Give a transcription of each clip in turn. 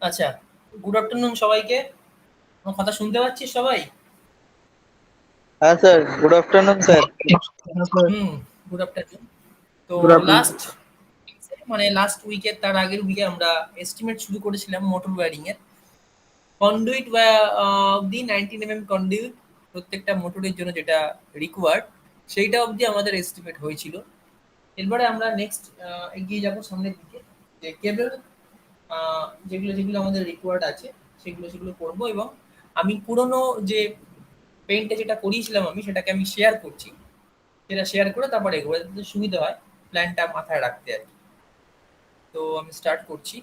আচ্ছা, good afternoon সবাইকে। আমার কথা শুনতে পাচ্ছিস সবাই? হ্যাঁ স্যার, গুড আফটারনুন স্যার। হুম, গুড আফটারনুন। তো গুড আফটারনুন। লাস্ট লাস্ট উইকে, তার আগের উইকে আমরা এস্টিমেট শুরু করেছিলাম মোটর ওয়্যারিং এর। কন্ডুইট অবধি 19 কন্ডুইট প্রত্যেকটা মোটরের জন্য যেটা রিকোয়ার্ড, সেইটা অবধি আমাদের এস্টিমেট হয়েছিল। এরপরে আমরা নেক্সট এগিয়ে যাব সামনের দিকে, যে কেবল যেগুলো যেগুলো আমাদের রিকোয়ার্ড আছে সেগুলো সেগুলো করবো। এবং আমি পুরনো যে পেইন্টটা যেটা করিয়েছিলাম আমি সেটাকে আমি শেয়ার করছি, সেটা শেয়ার করে তারপরে এগোবো যাতে সুবিধা হয় প্ল্যানটা মাথায় রাখতে আর কি। তো আমি স্টার্ট করছি।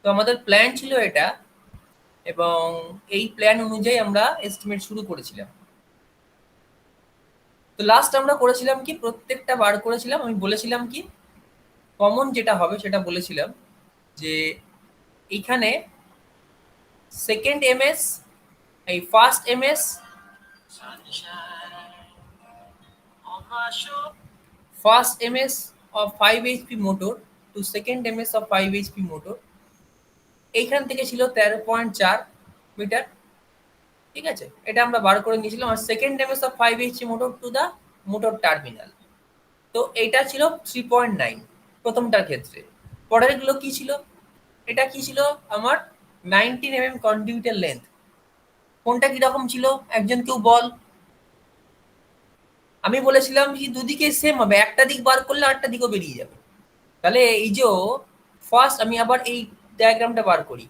তো আমাদের প্ল্যান ছিল এটা, এবং এই প্ল্যান অনুযায়ী আমরা এস্টিমেট শুরু করেছিলাম। তো লাস্ট আমরা করেছিলাম কি, প্রত্যেকটা বার করেছিলাম, আমি বলেছিলাম কি কমন যেটা হবে সেটা বলেছিলাম যে এইখানে সেকেন্ড এমএস, এই first MS, first MS of 5 HP motor to second MS of 5 HP motor এইখান থেকে ছিল 13.4 মিটার। ঠিক আছে, এটা আমরা বার করে নিয়েছিলাম। আর second MS of 5 HP motor to the motor terminal, তো এটা ছিল 3.9 প্রথমটার ক্ষেত্রে। পরের গুলো কি ছিল, এটা কি ছিল আমার 19 কন্ডুইটের লেন্থ। কোনটা কিরকম ছিল একজন কেউ বল। আমি বলেছিলাম কি দুদিকে সেম হবে, একটা দিক বার করলে আরেকটা দিকও বেরিয়ে যাবে। তাহলে এই যে ফার্স্ট আমি আবার এই ডায়াগ্রামটা বার করি,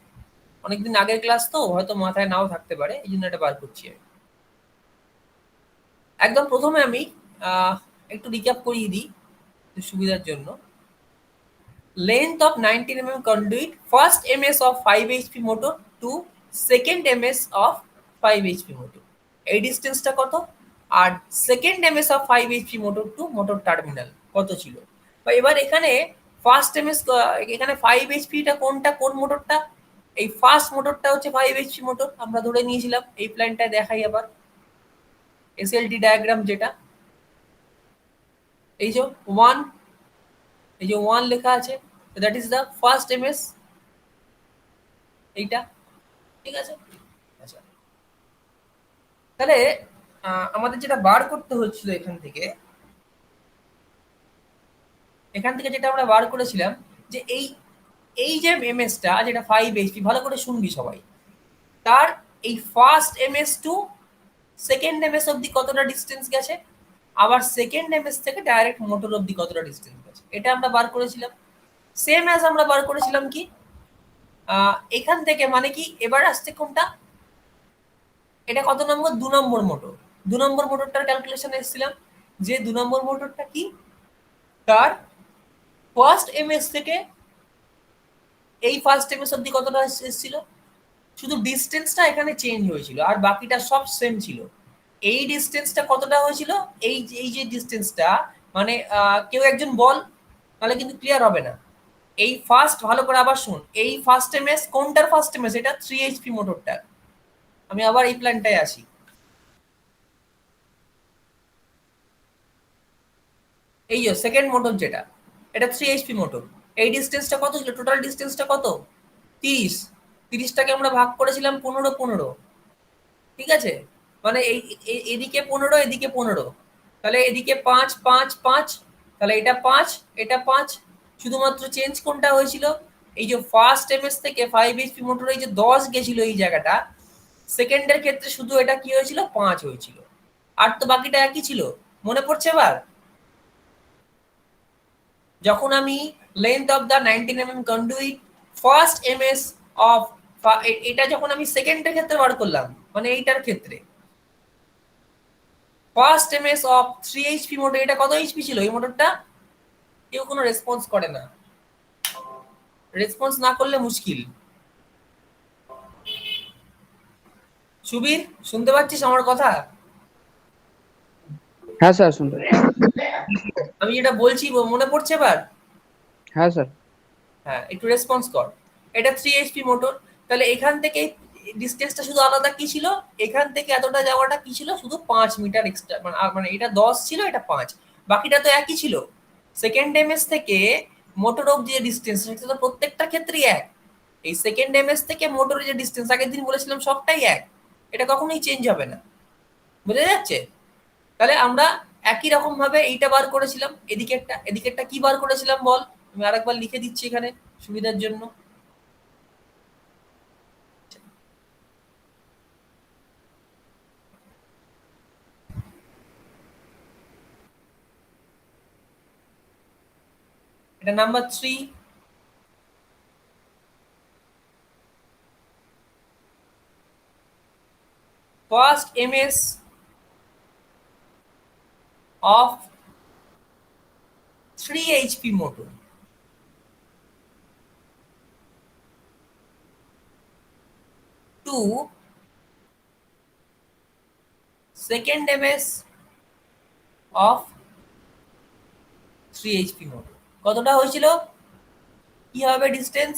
অনেকদিন আগের ক্লাস তো হয়তো মাথায় নাও থাকতে পারে, এই জন্য এটা বার করছি আমি। একদম প্রথমে আমি একটু রিক্যাপ করিয়ে দিই সুবিধার জন্য। Length of 19 conduit, first ms of 5 hp motor to second ms of 5 hp motor, এই ডিস্টেন্সটা কত, আর সেকেন্ড ms of 5 hp motor to motor terminal কত ছিল। বা এবার এখানে ফার্স্ট ms, এখানে 5 hp টা কোনটা, কোন মোটরটা, এই ফার্স্ট মোটরটা হচ্ছে 5 hp মোটর আমরা ধরে নিয়েছিলাম। এই প্ল্যানটা দেখাই আবার, এসএলটি ডায়াগ্রাম যেটা, এই যে 1, এই যে 1 লেখা আছে, that is the first MS, এইটা। ঠিক আছে, আচ্ছা তাহলে আমাদের যেটা বার করতে হচ্ছিল এখান থেকে যেটা আমরা বার করেছিলাম, যে এই এই যে এমএসটা যেটা 5 এইচপি, ভালো করে শুনবি সবাই, তার এই first MS to second MS অবধি কতটা ডিস্টেন্স গেছে, আবার সেকেন্ড এমএস থেকে ডাইরেক্ট মোটর অবধি কতটা ডিস্টেন্স গেছে, এটা আমরা বার করেছিলাম। সেম অ্যাজ আমরা বার করেছিলাম কি এখান থেকে, মানে কি এবার আসছে কোনটা, এটা কত নম্বর, 2 নম্বর মোটর। 2 নম্বর মোটরটার ক্যালকুলেশন এসেছিলাম, যে 2 নম্বর মোটরটা কি, তার ফার্স্ট এমএস থেকে এই ফার্স্ট এমএস অবধি কতটা এসেছিল, শুধু ডিস্টেন্সটা এখানে চেঞ্জ হয়েছিল আর বাকিটা সব সেম ছিল। এই ডিস্টেন্সটা কতটা হয়েছিল, এই এই যে ডিস্টেন্সটা, মানে কেউ একজন বল, তাহলে কিন্তু ক্লিয়ার হবে না। এই ফার্স্ট, ভালো করে আবার শুন, এই ফার্স্ট এমএস কোনটার ফার্স্ট এমএস, এটা 3 এইচপি মোটরটার। আমি আবার এই প্ল্যানটায় আসি, এই যে সেকেন্ড মোটর যেটা, এটা 3 এইচপি মোটর। এই ডিস্টেন্সটা কত ছিল, টোটাল ডিস্টেন্সটা কত, 30। 30টাকে আমরা ভাগ করেছিলাম 15-15। ঠিক আছে, মানে এই এদিকে 15, এদিকে 15, তাহলে এদিকে 5-5-5, তাহলে এটা 5, এটা 5। শুধুমাত্র চেঞ্জ কোনটা হয়েছিল, এই যে ফার্স্ট এমএস থেকে 5 এইচপি মোটর এই যে 10 গেছিল এই জায়গাটা, সেকেন্ডের ক্ষেত্রে শুধু এটা কি হয়েছিল, 5 হয়েছিল। আর তো বাকিটা একই ছিল, মনে পড়ছে এবার। যখন আমি length of the 19 conduit first MS of, এটা যখন আমি সেকেন্ডের ক্ষেত্রে বার করলাম, মানে এইটার ক্ষেত্রে first MS of 3 HP motor, এটা কত এইচপি ছিল এই মোটরটা? কেউ কোনো রেসপন্স করে না, রেসপন্স না করলে মুশকিল। সুবীর, শুনতে পাচ্ছিস আমার কথা? হ্যাঁ স্যার, শুনতে আমি যেটা বলছি মনে পড়ছে এবার? হ্যাঁ স্যার। হ্যাঁ, একটু রেসপন্স কর। এটা 3 এইচপি মোটর, তাহলে এখান থেকে ডিসটেন্সটা শুধু আলাদা কি ছিল, এখান থেকে এতটা যাওয়াটা কি ছিল, শুধু 5 মিটার এক্সট্রা, মানে এটা 10 ছিল, এটা 5, বাকিটা তো একই ছিল। সেকেন্ড এমএস থেকে মোটর অফ যে ডিসটেন্স, সেটা তো প্রত্যেকটা ক্ষেত্রেই এক। এই সেকেন্ড এমএস থেকে মোটরের যে ডিসটেন্স আগের দিন বলেছিলাম সবটাই এক, এটা কখনোই চেঞ্জ হবে না। বুঝা যাচ্ছে? তাহলে আমরা একই রকম ভাবে এইটা বার করেছিলাম, এদিকেরটা কি বার করেছিলাম বল? আমি আরেকবার লিখে দিচ্ছি এখানে সুবিধার জন্য। এটা number 3, first MS of 3 HP motor to second MS of 3 HP motor. কতটা হয়েছিল? কি হবে ডিসটেন্স?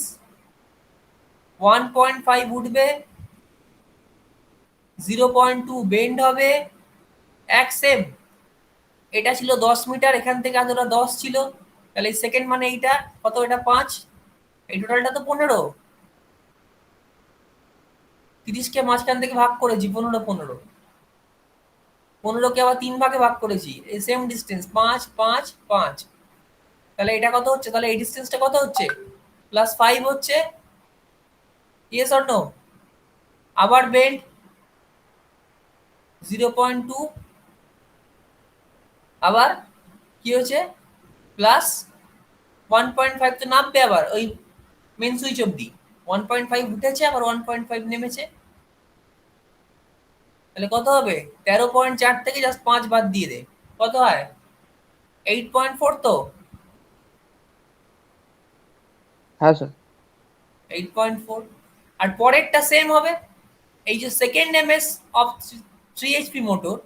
1.5 উঠবে, 0.2 বেন্ড হবে, এক সেম। এটা ছিল 10 মিটার, এখান থেকে এতটা 10 ছিল, তাহলে সেকেন্ড মানে এইটা কত, এটা 5, এই টোটালটা তো 15। 30 কে মাঝখান থেকে ভাগ করেছি, 15 15, 15 কে আবার 3 ভাগে ভাগ করেছি, এই সেম ডিসটেন্স 5 5 5। তাহলে এটা কত হচ্ছে, তাহলে এই ডিসটেন্সটা কত হচ্ছে? +5 হচ্ছে। Yes or no? আবার বেন্ড 0.2, আবার কি হচ্ছে +1.5, তো নামবে আবার ওই মেন সুইচ অবধি। 1.5 উঠেছে, আবার 1.5 নেমেছে, তাহলে কত হবে? 13.4 থেকে জাস্ট 5 বাদ দিয়ে দে, কত হয়? 8.4 তো? হ্যাঁ স্যার। 8.4। আর পরেরটা সেম হবে, এই যে second MS of 3 HP motor,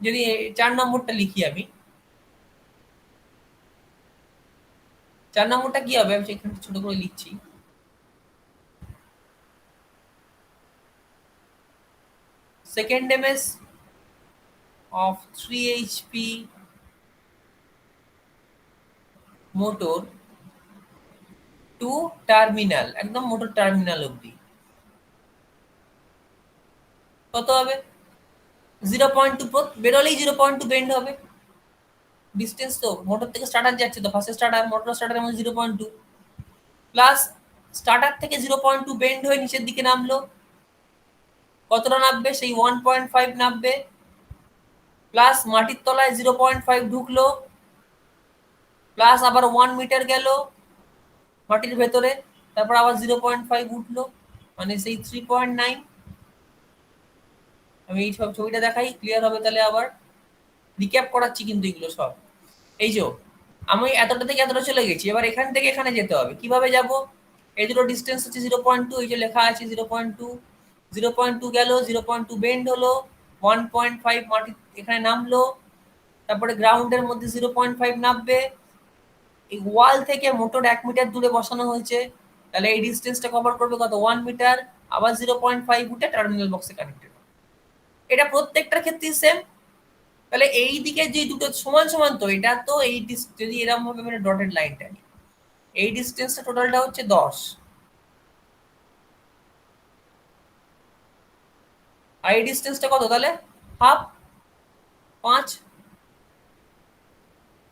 যদি 4 নম্বরটা লিখি আমি, 4 নম্বরটা কি হবে, আমি সেখানে ছোট করে লিখছি। Second MS of 3 HP motor to terminal, একদম মোটর টার্মিনাল অবধি কত হবে? 0.2 বেরোলেই 0.2 বেন্ড হবে। ডিস্টেন্স তো মোটর থেকে স্টার্টার যাচ্ছে, তো ফার্স্ট স্টার্টার, মোটর স্টার্টারের মধ্যে 0.2 প্লাস স্টার্টার থেকে 0.2 বেন্ড হয়ে নিচের দিকে নামলো, কতটা নামবে? সেই 1.5 নামবে, প্লাস মাটির তলায় 0.5 ঢুকলো, প্লাস আবার 1 মিটার গেল মাটির ভেতরে, তারপর আবার 0.5 উঠলো, মানে সেই 3.9। আমি এই সব ছবিটা দেখাই, ক্লিয়ার হবে তাহলে। আবার রিক্যাপ করাচ্ছি কিন্তু এগুলো সব। এই যে আমি এতটা থেকে এতটা চলে গেছি, এবার এখান থেকে এখানে যেতে হবে, কিভাবে যাব? এই দুটো ডিস্টেন্স হচ্ছে 0.2, এই যে লেখা আছে 0.2, 0.2 গেল, 0.2 বেন্ড হলো, 1.5 মাটি এখানে নামলো, তারপরে গ্রাউন্ডের মধ্যে 0.5 নামবে। এই ওয়াল থেকে মোটর 1 মিটার দূরে বসানো হয়েছে, তাহলে এই ডিস্টেন্সটা কভার করবে কত? 1 মিটার, আবার 0.5 উঠে টার্মিনাল বক্সে কানেক্টেড। এটা প্রত্যেকটার ক্ষেত্রেই সেম। তাহলে এই দিকে যে দুটো সমান সমান, তো এটা তো এই যদি এরকম ভাবে মানে ডটেড লাইনটা নিই, এই ডিসটেন্সটা টোটালটা হচ্ছে 10, আর এই ডিসটেন্সটা কত তাহলে? হাফ, 5।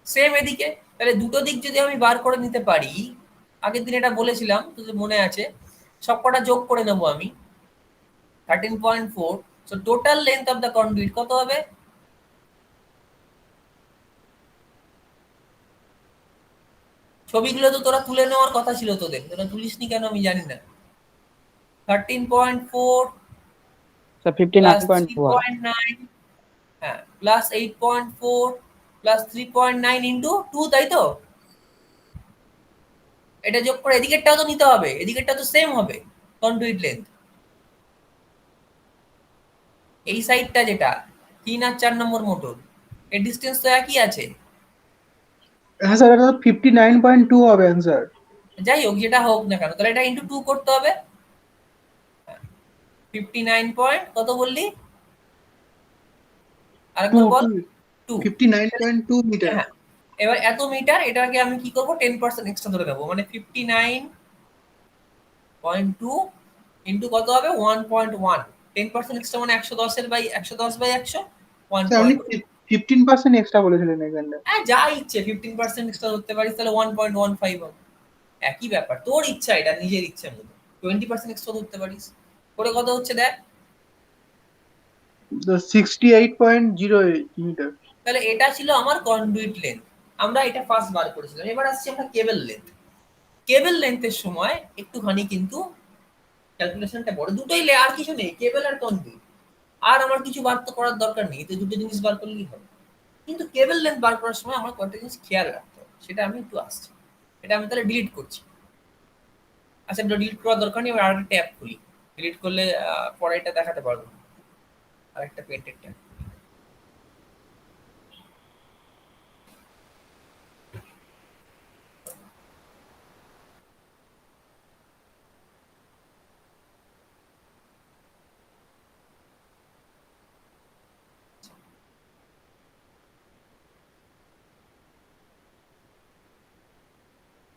সেম এদিকে, তাহলে দুটো দিক যদি আমি বার করে নিতে পারি, আগের দিন এটা বলেছিলাম যদি মনে আছে, সবকটা যোগ করে নেবো আমি, 13.4। So total length of the conduit কত হবে? ছবিগুলো তো তোরা তুলে নেওয়ার কথা ছিল তোদের, তোরা তুলিসনি কেন আমি জানি না। 13.4 স্যার প্লাস 59.4। 3.9, হ্যাঁ, প্লাস 8.4 প্লাস 3.9 ইন্টু 2, তাই তো? এটা যোগ করে এদিকেরটাও তো নিতে হবে, এদিকেরটা তো সেম হবে কন্ডুইট লেন্থ। এই সাইডটা যেটা 3 আর 4 নম্বর মোটর, এর ডিসটেন্স তো একই আছে। হ্যাঁ স্যার, এটা তো 59.2 হবে অ্যান্সার। যাই হোক, যেটা হোক না কেন, তাহলে এটা ইন্টু 2 করতে হবে। 59 পয়েন্ট কত বললি আরেকবার বল? 2। 59.2 মিটার। হ্যাঁ, এবার এত মিটার, এটাকে আমি কি করব, 10% এক্সট্রা ধরে দেবো, মানে 59.2 ইন্টু কত হবে, 1.1। 10% এক্সট্রা মানে 110 এর বাই 110 বাই 100, স্যার আপনি 1. 15% এক্সট্রা বলেছিলেন এখানে। হ্যাঁ, যা ইচ্ছে 15% এক্সট্রা ধরতে পারিস, তাহলে 1.15 হবে। একই ব্যাপার, তোর ইচ্ছা, এটা নিজের ইচ্ছা মতো 20% এক্সট্রা ধরতে পারিস। করে কত হচ্ছে দেখ। তো 68.08 মিটার। তাহলে এটা ছিল আমার কন্ডুইট লেন্থ, আমরা এটা ফার্স্ট বার করেছিলাম। এবার আসছি আমরা কেবল লেন্থ। কেবল লেন্থের সময় একটুখানি কিন্তু ক্যালকুলেশনটা বড়, দুটোই আর কিছু নেই, কেবল আর কন্ডুইট। আর আমার কিছু বার তো করার দরকার নেই, তো দুটো জিনিস বার করলেই হবে। কিন্তু কেবল লেন্থ বার করার সময় আমার কয়েকটা জিনিস খেয়াল রাখতে হবে, সেটা আমি একটু আসছি। এটা আমি তাহলে ডিলিট করছি। আচ্ছা, এটা ডিলিট করার দরকার নেই, এবার আরেকটা ট্যাব খুলি। ডিলিট করলে পরে এটা দেখাতে পারবো না। আরেকটা পেন্টের ট্যাব।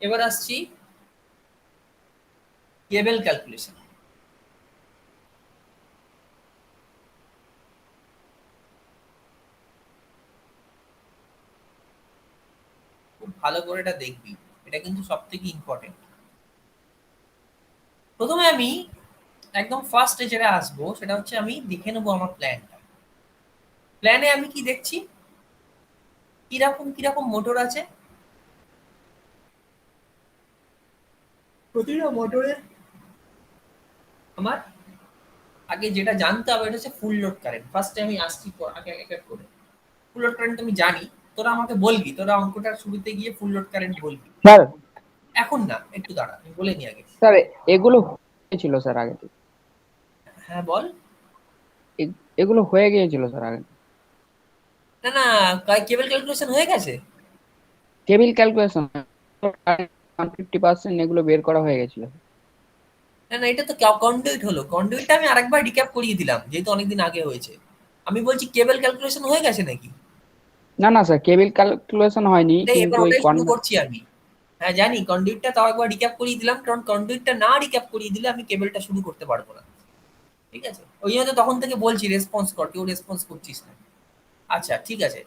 এবার আসছি কেবল ক্যালকুলেশন। খুব ভালো করে এটা দেখবি, এটা কিন্তু সব থেকে ইম্পর্টেন্ট। প্রথমে আমি একদম ফার্স্টে যেটা আসবো, সেটা হচ্ছে আমি দেখে নেবো আমার প্ল্যানটা। প্ল্যানে আমি কি দেখছি, কিরকম কিরকম মোটর আছে। প্রতিটা মোটরে আমার আগে যেটা জানতে হবে, এটা হচ্ছে ফুল লোড কারেন্ট। ফার্স্টে আমি আসছি আগে এক এক করে। ফুল লোড কারেন্ট আমি জানি, তোরা আমাকে বলবি, তোরা অঙ্কটার শুরুতে গিয়ে ফুল লোড কারেন্ট বলবি। স্যার, এখন না, একটু দাঁড়া, আমি বলে নি আগে। স্যার এগুলো হয়েছিল স্যার আগে থেকে। হ্যাঁ বল। এগুলো হয়ে গিয়েছিল স্যার আগে। না না, কেবল ক্যালকুলেশন হয়ে গেছে। কেবিল ক্যালকুলেশন 150% এগুলো বের করা হয়ে গেছিল। না না, এটা তো কন্ডুইট হলো। কন্ডুইটটা আমি আরেকবার রিক্যাপ করিয়ে দিলাম, যেহেতু অনেকদিন আগে হয়েছে। আমি বলছি কেবল ক্যালকুলেশন হয়ে গেছে নাকি। না না স্যার, কেবিল ক্যালকুলেশন হয়নি, কিন্তু এবার ওই ওটাই শুরু করছি আমি। হ্যাঁ জানি, কন্ডুইটটা তাও একবার রিক্যাপ করিয়ে দিলাম, কারণ কন্ডুইটটা না রিক্যাপ করিয়ে দিলে আমি কেবলটা শুরু করতে পারবো না। ঠিক আছে, ওই জন্য তো তখন থেকে বলছি রেসপন্স কর, কেউ রেসপন্স করছিস না। আচ্ছা ঠিক আছে।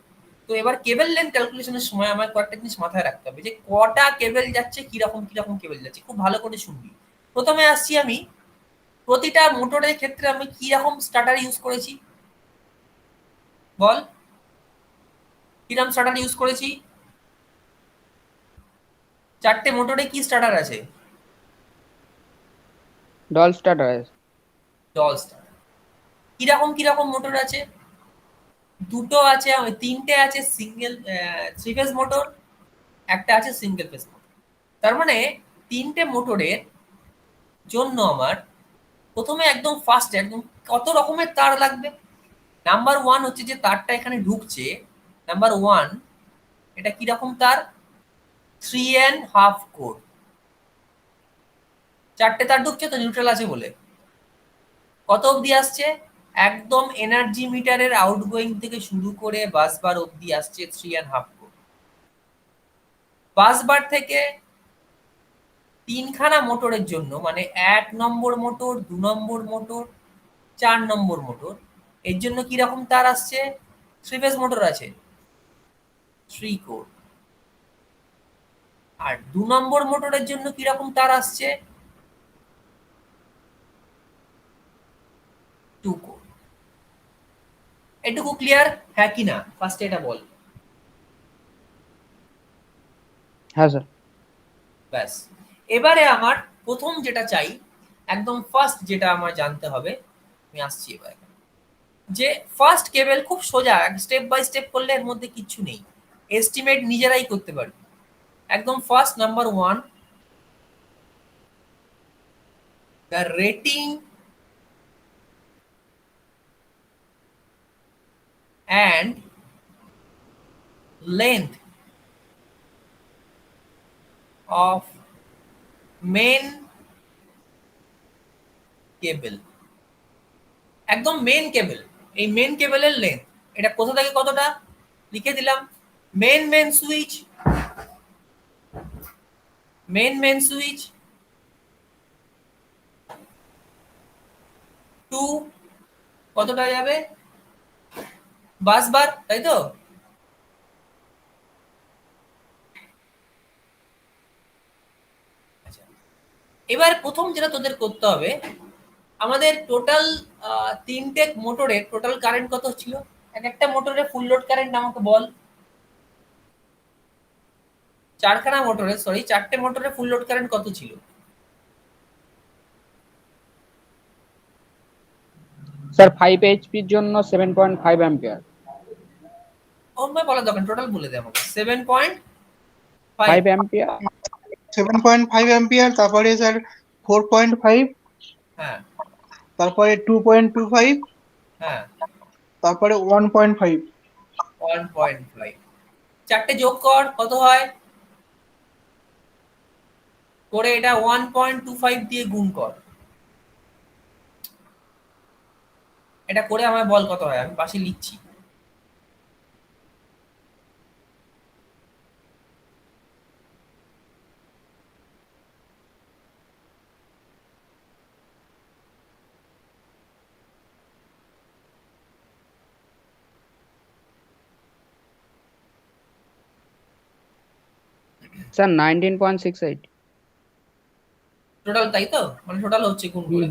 তো এবার কেবল লেন্থ ক্যালকুলেশনের সময় আমার কয়েকটা জিনিস মাথায় রাখতে হবে, যে কটা কেবল যাচ্ছে, কিরকম কিরকম কেবল যাচ্ছে, খুব ভালো করে শুনবি। প্রথমে আসছি আমি, প্রতিটা মোটরের ক্ষেত্রে আমি কি রকম স্টার্টার ইউজ করেছি বল। কিরকম স্টার্টার ইউজ করেছি? চারটে মোটরে কি স্টার্টার আছে? Doll starter. Doll starter. কিরকম কিরকম মোটর আছে? দুটো আছে, তিনটে আছে সিঙ্গেল থ্রি ফেজ মোটর, একটা আছে সিঙ্গেল ফেজ মোটর। তার মানে তিনটে মোটরের জন্য আমার প্রথমে একদম ফার্স্ট একদম কত রকমের তার লাগবে। নাম্বার ওয়ান হচ্ছে যে তারটা এখানে ঢুকছে, নাম্বার ওয়ান, এটা কিরকম তার, 3.5 কোর। চারটে তার ঢুকছে তো, নিউট্রাল আছে বলে। কত অবধি আসছে, একদম এনার্জি মিটারের আউটগোয়িং থেকে শুরু করে বাস বার অবধি আসছে 3.5 কোর। বাস বার থেকে তিনখানা মোটরের জন্য, মানে 1 নম্বর মোটর, 2 নম্বর মোটর, 4 নম্বর মোটর, এর জন্য কিরকম তার আসছে, থ্রি ফেজ মোটর আছে 3 কোর। আর 2 নম্বর মোটরের জন্য কিরকম তার আসছে, 2 কোর। এটুকু ক্লিয়ার হ্যাঁ কি না, ফার্স্টে এটা বল। হ্যাঁ স্যার। ব্যাস। এবারে আমার প্রথম যেটা চাই, একদম ফার্স্ট যেটা আমার জানতে হবে, আমি আসছি এবার, যে ফার্স্ট কেবল খুব সোজা, স্টেপ বাই স্টেপ করলে এর মধ্যে কিচ্ছু নেই, এস্টিমেট নিজেরাই করতে পারবে। একদম first number one, the rating and length of main cable, একদম মেন কেবল, এই মেন কেবলের লেন্থ, এটা কোথা থেকে কতটা লিখে দিলাম। Main switch, main switch to কতটা যাবে, বাস বার, তাই তো? আচ্ছা, এবার প্রথম যেটা তোদের করতে হবে, আমাদের টোটাল তিনটে মোটরের টোটাল কারেন্ট কত ছিল, এক একটা মোটরের ফুল লোড কারেন্ট আমাকে বল। চারটে মোটরের ফুল লোড কারেন্ট কত ছিল? স্যার 5 এইচপির জন্য 7.5 অ্যাম্পিয়ার। অন্য বলা দরকার, টোটাল বলে দে আমাকে। 7.5 5 অ্যাম্পিয়ার। 7.5 অ্যাম্পিয়ার, তারপরে স্যার 4.5, হ্যাঁ তারপরে 2.25, হ্যাঁ, তারপরে 1.5। 1.5, চারটে যোগ কর কত হয়, করে এটা 1.25 দিয়ে গুণ কর, এটা করে আমায় বল কত হয়, আমি পাশে লিখছি। স্যার 19.68। টোটাল তাই তো, মানে টোটাল হচ্ছে গুণ করে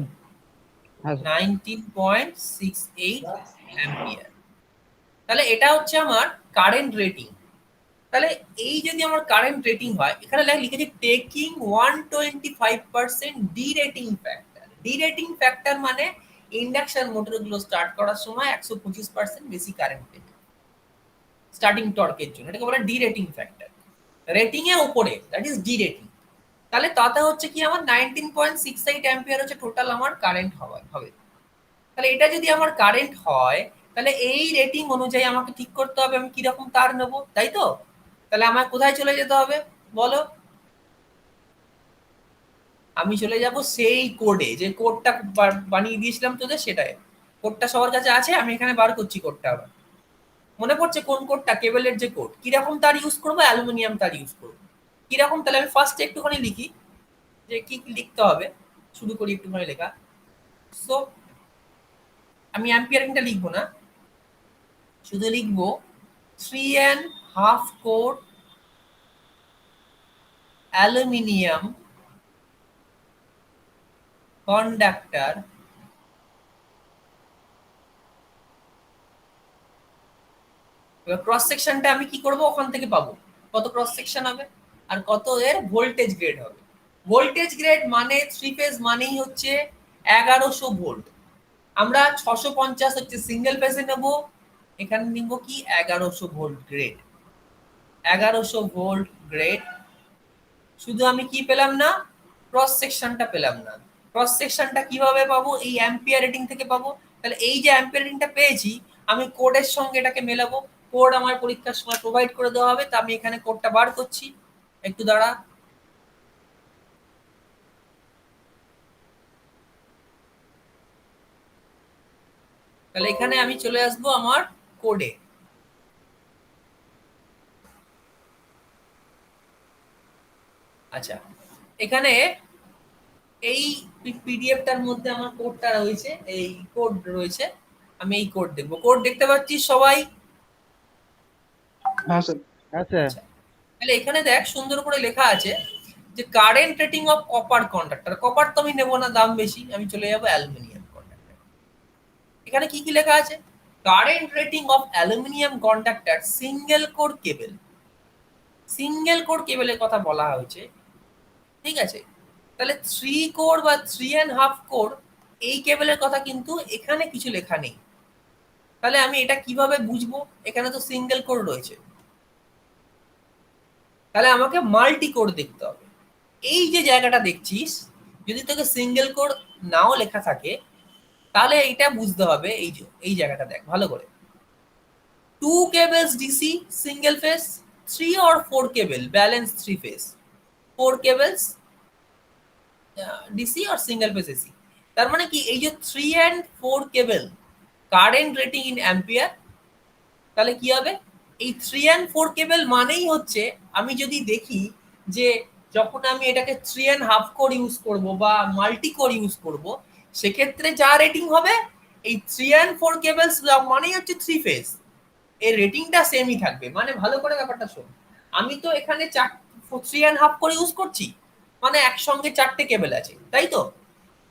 হ্যাঁ স্যার। 19.68 অ্যাম্পিয়ার। তাহলে এটা হচ্ছে আমার কারেন্ট রেটিং। তাহলে এই যদি আমার কারেন্ট রেটিং হয়, এখানে লিখেছি taking 125% D rating factor. D rating factor মানে ইন্ডাকশন মোটরগুলো স্টার্ট করার সময় 125% বেশি কারেন্ট পেতে, স্টার্টিং টর্কের জন্য, এটাকে বলে ডি রেটিং ফ্যাক্টর। রেটিং এর উপরে, দ্যাট ইজ ডি রেটিং। তাহলে তাতে হচ্ছে কি, আমার 19.68 অ্যাম্পিয়ার হচ্ছে টোটাল আমার কারেন্ট হবে। তাহলে এটা যদি আমার কারেন্ট হয়, তাহলে এই রেটিং অনুযায়ী আমাকে ঠিক করতে হবে আমি কিরকম তার নেবো, তাই তো? তাহলে আমার কোথায় চলে যেতে হবে বলো? আমি চলে যাব সেই কোডে, যে কোডটা বানিয়ে দিয়েছিলাম তোদের, সেটাই। কোডটা সবার কাছে আছে, আমি এখানে বার করছি কোডটা। আবার মনে পড়ছে কোন কোডটা, কেবলের যে কোড, কিরকম তার ইউজ করবো, অ্যালুমিনিয়াম তার ইউজ করবো কিরকম। তাহলে আমি ফার্স্টে একটুখানি লিখি যে কি কি লিখতে হবে, শুরু করি একটুখানি লেখা। সো আমি অ্যাম্পিয়ারিংটা লিখবো না, শুধু লিখবো 3.5 কোর অ্যালুমিনিয়াম কন্ডাক্টর এবার ক্রস সেকশনটা আমি কি করব, ওখান থেকে পাবো কত ক্রস সেকশন হবে আর কত এর ভোল্টেজ গ্রেড হবে। ভোল্টেজ গ্রেড মানে থ্রি ফেজ মানেই হচ্ছে 1100 ভোল্ট। আমরা 650 হচ্ছে সিঙ্গেল ফেজে নেব, এখানে নিব কি 1100 ভোল্ট গ্রেড। 1100 volt grade. শুধু আমি কি পেলাম না, ক্রস সেকশনটা পেলাম না। ক্রস সেকশনটা কিভাবে পাবো, এই অ্যাম্পিয়ার রেটিং থেকে পাবো। তাহলে এই যে অ্যাম্পিয়ার রেটিংটা পেয়েছি, আমি কোডের সঙ্গে এটাকে মেলাবো। কোড আমার পরীক্ষার সময় প্রোভাইড করে দেওয়া হবে, তা আমি এখানে কোডটা বার করছি, একটু দাঁড়া। তাহলে এখানে আমি চলে আসবো আমার কোডে। আচ্ছা, এখানে এই পিডিএফটার মধ্যে আমার কোডটা রয়েছে, এই কোড রয়েছে, আমি এই কোড দেখবো। কোড দেখতে পাচ্ছিস সবাই? হ্যাঁ স্যার। আচ্ছা। আচ্ছা, তাহলে এখানে দেখ সুন্দর করে লেখা আছে যে current rating of copper conductor. Copper তো আমি নেবো না, দাম বেশি, আমি চলে যাবো অ্যালুমিনিয়াম কন্ডাক্টর। এখানে কি কি লেখা আছে, current rating of aluminium conductor single core cable. Single core কেবলের কথা বলা হয়েছে, ঠিক আছে, তাহলে 3 কোর বা 3.5 কোর এই কেবলের কথা কিন্তু এখানে কিছু লেখা নেই। তাহলে আমি এটা কিভাবে বুঝবো? এখানে তো সিঙ্গেল কোর রয়েছে, তাহলে আমাকে মাল্টি কোর দেখতে হবে। এই যে জায়গাটা দেখছিস, যদি তোকে সিঙ্গেল কোর নাও লেখা থাকে, তাহলে এইটা বুঝতে হবে। এই যে এই জায়গাটা দেখ ভালো করে, 2 cables DC single phase, 3 or 4 cable balance 3 phase, 4 cables DC or single phase AC। তার মানে কি, এই যে 3 and 4 cable current rating in ampere, তাহলে কি হবে? এই 3 and 4 কেবল মানেই হচ্ছে, আমি যদি দেখি যে যখন আমি এটাকে 3.5 কোর ইউজ করব বা মাল্টি কোর ইউজ করব, সেক্ষেত্রে যা রেটিং হবে, এই 3 and 4 কেবলস মানেই হচ্ছে 3 ফেজ, এর রেটিংটা সেমই থাকবে। মানে ভালো করে ব্যাপারটা শোন, আমি তো এখানে 3.5 করে ইউজ করছি, মানে একসঙ্গে 4টে কেবল আছে, তাই তো?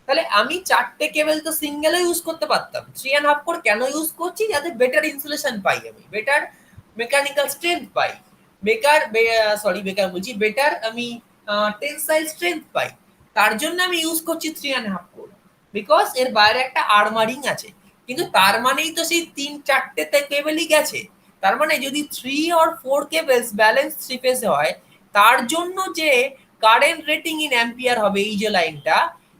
তাহলে আমি 4টে কেবল তো সিঙ্গেলও ইউজ করতে পারতাম। 3.5 কোর কেন ইউজ করছি? যাতে বেটার ইনসুলেশন পাই, আমি বেটার মেকানিক্যাল স্ট্রেংথ পাই, বেকার বলছি, বেটার আমি টেনসাইল স্ট্রেংথ পাই। তার জন্য আমি ইউজ করছি 3.5 কোর, বিকজ এর বাইরে একটা আর্মারিং আছে। কিন্তু তার মানেই তো সেই 3-4টে কেবলই গেছে। তার মানে যদি 3 or 4 কেবলস ব্যালেন্স 3 ফেজে হয়, তার জন্য যে কারেন্ট রেটিং ইন অ্যাম্পিয়ার হবে, এই যে লাইনটা,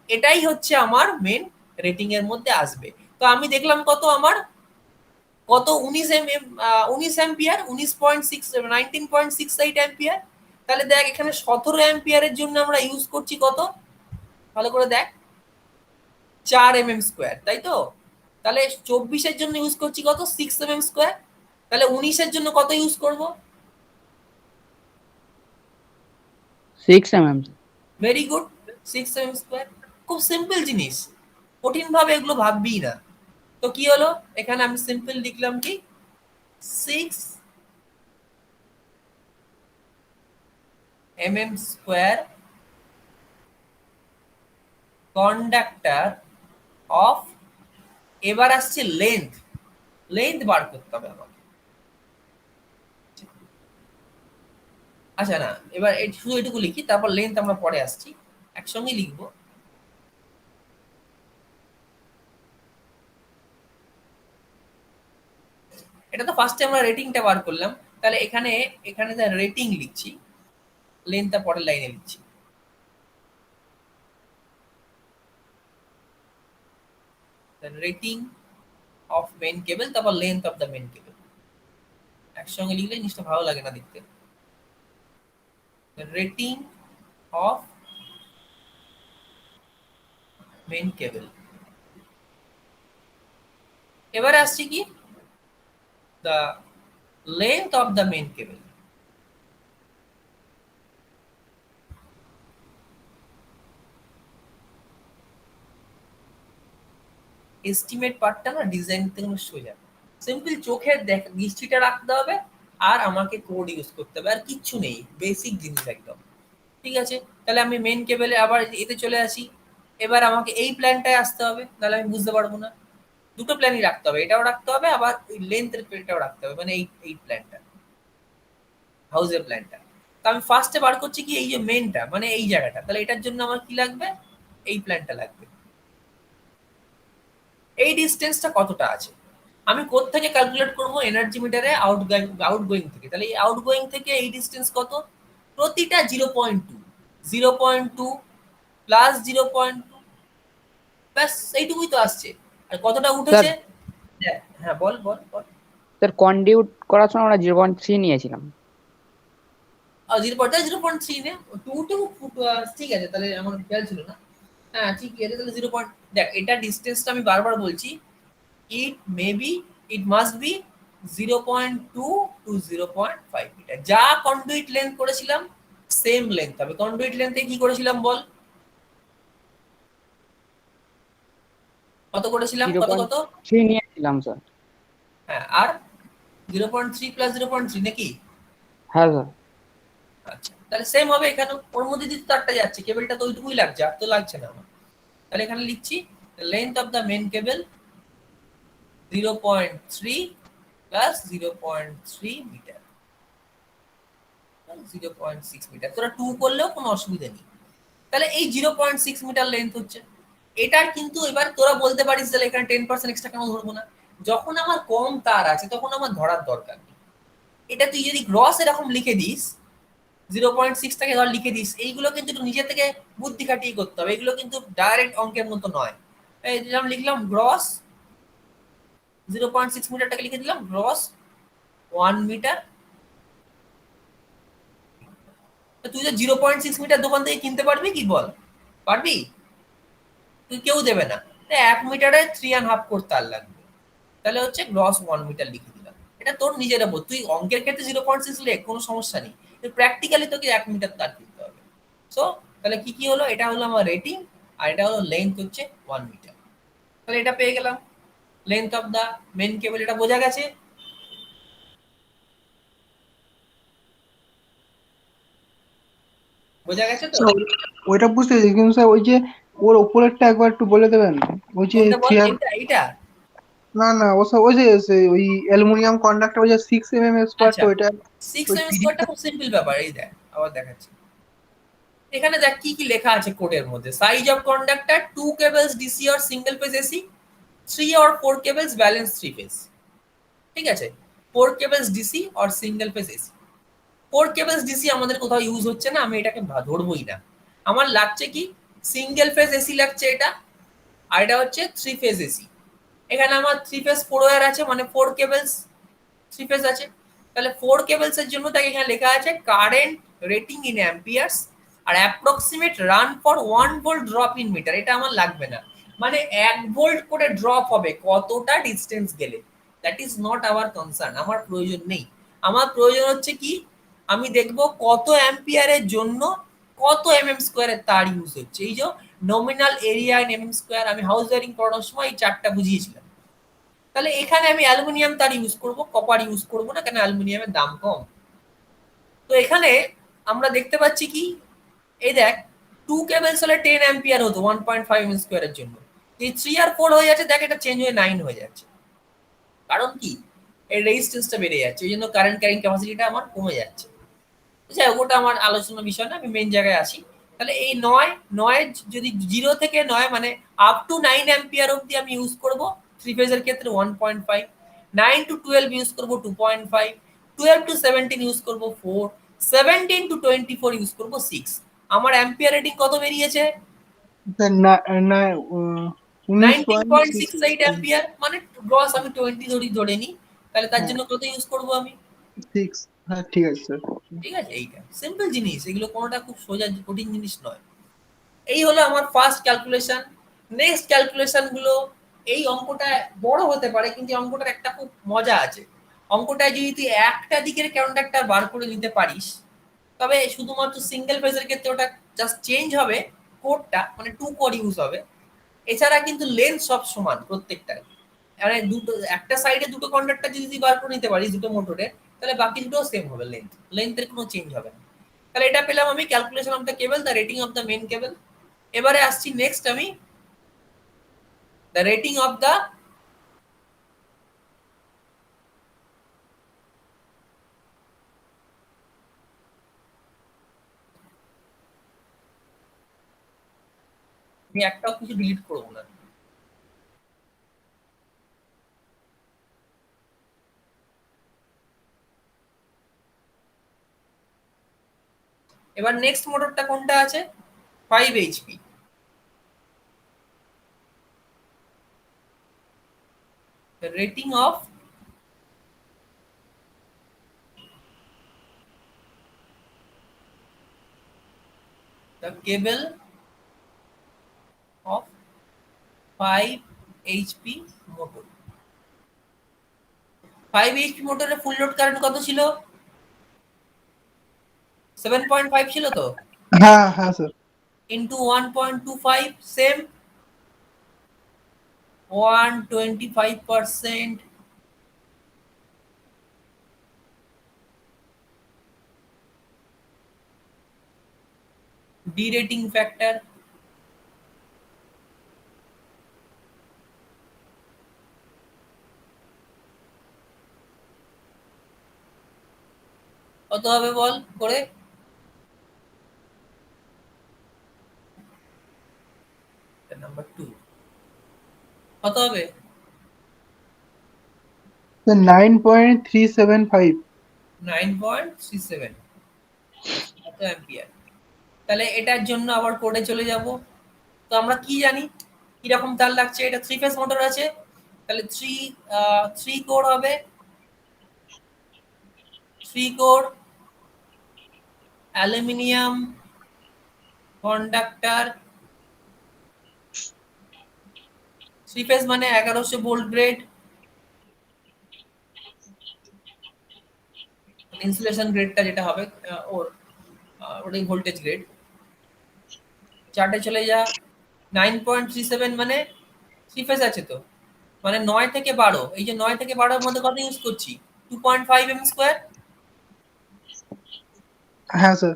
এটাই হচ্ছে আমার মেন রেটিং এর মধ্যে আসবে। তো আমি দেখলাম কত আমার, কত 19 অ্যাম্পিয়ার, 19.68 অ্যাম্পিয়ার। তাহলে দেখ এখানে 17 অ্যাম্পিয়ারের জন্য আমরা ইউজ করছি কত, ভালো করে দেখ, 4 mm², তাই তো? তাহলে 24-এর জন্য ইউজ করছি কত, 6 mm²। তাহলে 19-এর জন্য কত ইউজ করব? 6 mm। Very good, 6 mm²। খুব সিম্পল জিনিস, কঠিন ভাবে এগুলো ভাববি না। তো কি হলো, এখানে আমি সিম্পল লিখলাম কি, 6 mm² কন্ডাক্টর অফ, এবার আসছে লেন্থ, লেন্থ বার করতে হবে আমাকে। আচ্ছা না, এবার শুধু এটুকু লিখি, তারপর লেন্থ আমরা পরে আসছি, একসঙ্গে লিখবো। এটা তো ফার্স্টে আমরা রেটিংটা বার করলাম, তাহলে এখানে এখানে যা রেটিং লিখছি, লেন্থটা পরের লাইনে লিখছি। রেটিং অফ মেন কেবল, তারপর লেন্থ অফ দ্য মেন কেবল, একসঙ্গে লিখলে জিনিসটা ভালো লাগে না দেখতে। রেটিং অফ মেন কেবল, এবারে আসছি কি, the length of the main cable. Estimate পার্টটা না ডিজাইন থেকে সোজা, সিম্পল চোখের দৃষ্টিটা রাখতে হবে, আর আমাকে কোড ইউজ করতে হবে, আর কিচ্ছু নেই, বেসিক জিনিস একদম। ঠিক আছে, তাহলে আমি মেন কেবলে আবার এতে চলে আসি। এবার আমাকে এই প্ল্যানটায় আসতে হবে, তাহলে আমি বুঝতে পারবো না। দুটো প্ল্যানই রাখতে হবে, এটাও রাখতে হবে, আবার ওই লেন্থের প্ল্যানটাও রাখতে হবে, মানে এই প্ল্যানটা, হাউসের প্ল্যানটা। তো আমি ফার্স্টে বার করছি কি, এই যে মেনটা মানে এই জায়গাটা, তাহলে এটার জন্য আমার কি লাগবে, এই প্ল্যানটা লাগবে। এই ডিসটেন্সটা কতটা আছে, আমি কোত্থেকে ক্যালকুলেট করব, এনার্জি মিটারে আউটগোয়িং থেকে। তাহলে এই আউটগোয়িং থেকে এই ডিসটেন্স কত, প্রতিটা 0.2, 0.2 প্লাস 0.2, ব্যাস এইটুকুই তো আসছে। আর কতটা উঠেছে, হ্যাঁ বল বল বল। স্যার কন্ডিউট করার সময় আমরা 0.3 নিয়েছিলাম। 0.3 নে 2 ঠিক আছে, তাহলে আমার খেয়াল ছিল না। হ্যাঁ ঠিক আছে, তাহলে 0. দেখ এটা ডিসটেন্সটা আমি বারবার বলছি, it may be, it must be 0.2 to 0.5 metre. যা কন্ডুইট লেন্থ করেছিলাম সেম লেন্থ হবে। কন্ডুইট লেন্থে কি করেছিলাম বল, কত করেছিলাম, জিরো কত পয়েন্ট কত? থ্রি নিয়েছিলাম স্যার। হ্যাঁ, আর 0.3 প্লাস 0.3 নাকি? হ্যাঁ স্যার। আচ্ছা, তাহলে সেম হবে এখানে, ওর মধ্যে দিয়ে তারটা যাচ্ছে, কেবলটা তো ওইটুকুই লাগছে, আর তো লাগছে না আমার। তাহলে এখানে লিখছি length of the main cable 0.3 plus 0.3 metre, 0.6 metre. তোরা 2 করলেও কোনো অসুবিধা নেই। তাহলে এই 0.6 মিটার লেন্থ হচ্ছে। এটার কিন্তু এবার তোরা বলতে পারিস তাহলে এখানে 10% এক্সট্রা কেন ধরবো না? যখন আমার কম তার আছে তখন আমার ধরার দরকার নেই। এটা তুই যদি গ্রস এরকম লিখে দিস, 0.6 থেকে ধর লিখে দিস, এইগুলো কিন্তু একটু নিজে থেকে বুদ্ধি খাটিয়ে করতে হবে, এগুলো কিন্তু ডাইরেক্ট অঙ্কের মতো নয়। এই যেরকম লিখলাম গ্রস 0.6 মিটারটাকে লিখে দিলাম গ্রস 1 মিটার। তুই তো 0.6 মিটার দোকান থেকে কিনতে পারবি কি বল? পারবি? তুই কেউ দেবে না। 1 মিটারে 3.5 কোট তার লাগবে, তাহলে হচ্ছে গ্রস 1 মিটার লিখে দিলাম। এটা তোর নিজের উপর, তুই অঙ্কের ক্ষেত্রে 0.6 লেখ, কোনো সমস্যা নেই। প্র্যাকটিক্যালি তোকে 1 মিটার তার কিনতে হবে। সো তাহলে কি কি হলো, এটা হলো আমার রেটিং, আর এটা হলো লেন্থ হচ্ছে 1 মিটার। তাহলে এটা পেয়ে গেলাম, লেন্থ অফ দা মেন কেবল, এটা বোঝা গেছে। বোঝা গেছে তো? স্যার ওইটা বুঝতে পেরেছি, কিন্তু স্যার ওই যে ওর ওপরেরটা একবার একটু বলে দেবেন। ওই যে কোনটা বল? থ্রি আর, এটা এইটা? না না ও স্যার ওই যে ওই অ্যালুমিনিয়াম কন্ডাক্টর ওই যে 6 mm স্কোয়ার, আচ্ছা, তো ওইটা 6 ওই এম পিডি। স্কোয়ারটা খুব সিম্পল ব্যাপার, এই দেখ আবার দেখাচ্ছি। এখানে দেখ কি কি লেখা আছে কোডের মধ্যে। Size of conductor 2 cables DC or single phase AC, 3 or 4 cables balance 3 phase। ঠিক আছে, 4 cables DC or single phase AC. 4 cables DC আমাদের কোথাও ইউজ হচ্ছে না, আমি এটাকে ধরবই না। আমার লাগছে কি, সিঙ্গেল ফেজ এসি লাগছে এটা, আর এটা হচ্ছে 3 ফেজ এসি। এখানে আমার 3 ফেজ 4 ওয়্যার আছে, মানে 4 cables 3 ফেজ আছে। তাহলে 4 cables এর জন্য তাকে এখানে লেখা আছে কারেন্ট রেটিং ইন অ্যাম্পিয়ার্স আর approximate run for 1 volt drop in metre. এটা আমার লাগবে না, মানে 1 ভোল্ট করে ড্রপ হবে কতটা ডিস্টেন্স গেলে, that is not our concern, আমার প্রয়োজন নেই। আমার প্রয়োজন হচ্ছে কি, আমি দেখব কত অ্যাম্পিয়ারের জন্য কত স্কোয়ারের তার ইউজ হচ্ছে। এই যে নমিনাল এরিয়া ইন স্কোয়ার, আমি হাউস ওয়ারিং করানোর সময় এই চারটা বুঝিয়েছিলাম। তাহলে এখানে আমি অ্যালুমিনিয়াম তার ইউজ করব, কপার ইউজ করব না, কেন অ্যালুমিনিয়ামের দাম কম। তো এখানে আমরা দেখতে পাচ্ছি কি, এই দেখ 2 কেবলস হলে 10 অ্যাম্পিয়ার হতো 1.5 স্কোয়ারের জন্য, এই 3 আর 4 হয়ে যাচ্ছে, দেখ এটা চেঞ্জ হয়ে 9 হয়ে যাচ্ছে। কারণ কি, এই রেজিস্ট্যান্সটা বেড়ে যাচ্ছে, এই জন্য কারেন্ট ক্যারিং ক্যাপাসিটিটা আমার কমে যাচ্ছে। যাই হোক, ওটা আমার আলোচনার বিষয় না, আমি মেন জায়গায় আসি। তাহলে এই 9 যদি 0 থেকে 9 মানে আপ টু 9 অ্যাম্পিয়ার অবধি আমি ইউজ করব 3 ফেজের ক্ষেত্রে 1.5, 9 টু 12 ইউজ করব 2.5, 12 টু 17 ইউজ করব 4, 17 টু 24 ইউজ করব 6। আমার অ্যাম্পিয়ার রেটিং কত বেরিয়েছে? স্যার না না 19.6। 19.68 অ্যাম্পিয়ার, মানে গ্রস আমি 20 ধরে নিই, তাহলে তার হ্যাঁ জন্য কত ইউজ করব আমি? 6। হ্যাঁ ঠিক আছে স্যার। ঠিক আছে, এইটা সিম্পল জিনিস, এগুলো কোনোটা খুব সোজা কঠিন জিনিস নয়। এই হলো আমার ফার্স্ট ক্যালকুলেশন। নেক্সট ক্যালকুলেশন গুলো, এই অঙ্কটা বড় হতে পারে কিন্তু অঙ্কটার একটা খুব মজা আছে। অঙ্কটায় যদি তুই একটা দিকের কন্ডাক্টর বার করে নিতে পারিস, তবে শুধুমাত্র সিঙ্গেল ফেজের ক্ষেত্রে ওটা জাস্ট চেঞ্জ হবে কোডটা, মানে 2 কোড ইউজ হবে। এছাড়া কিন্তু লেন্থ সব সমান প্রত্যেকটার, মানে দুটো একটা সাইডে দুটো কন্ডাক্টর যদি তুই বার করে নিতে পারিস দুটো মোটরে, তাহলে বাকি দুটো সেম হবে, লেন্থের কোনো চেঞ্জ হবে না। তাহলে এটা পেলাম আমি calculation of the cable, the rating of the main cable. এবারে আসছি নেক্সট আমি দ্য রেটিং অফ দ্য আমি একটাও কিছু ডিলিট করবো না। এবার নেক্সট মোটরটা কোনটা আছে, 5 HP। Rating of the cable of 5 HP motor. 5 HP মোটরের ফুল লোড কারেন্ট কত ছিল? 7.5 ছিল তো, হ্যাঁ হ্যাঁ sir. Into 1.25, same 125%। D rating factor কত হবে বল করে? কত হবে? 9.375। 9.37 এত অ্যাম্পিয়ার। তাহলে এটার জন্য আবার কোডে চলে যাব। তো আমরা কি জানি কিরকম তার লাগছে? এটা থ্রি ফেজ মোটর আছে, তাহলে থ্রি কোর হবে, three core aluminium conductor, three phase মানে 1100 ভোল্ট গ্রেড, ইনসুলেশন গ্রেডটা যেটা হবে ওটাই ভোল্টেজ গ্রেড। চার্টে চলে যা। 9.37 মানে থ্রি ফেজ আছে তো, মানে 9 থেকে 12, এই যে 9 থেকে 12-র মধ্যে কত ইউজ করছি? 2.5 এম স্কোয়ার। হ্যাঁ স্যার।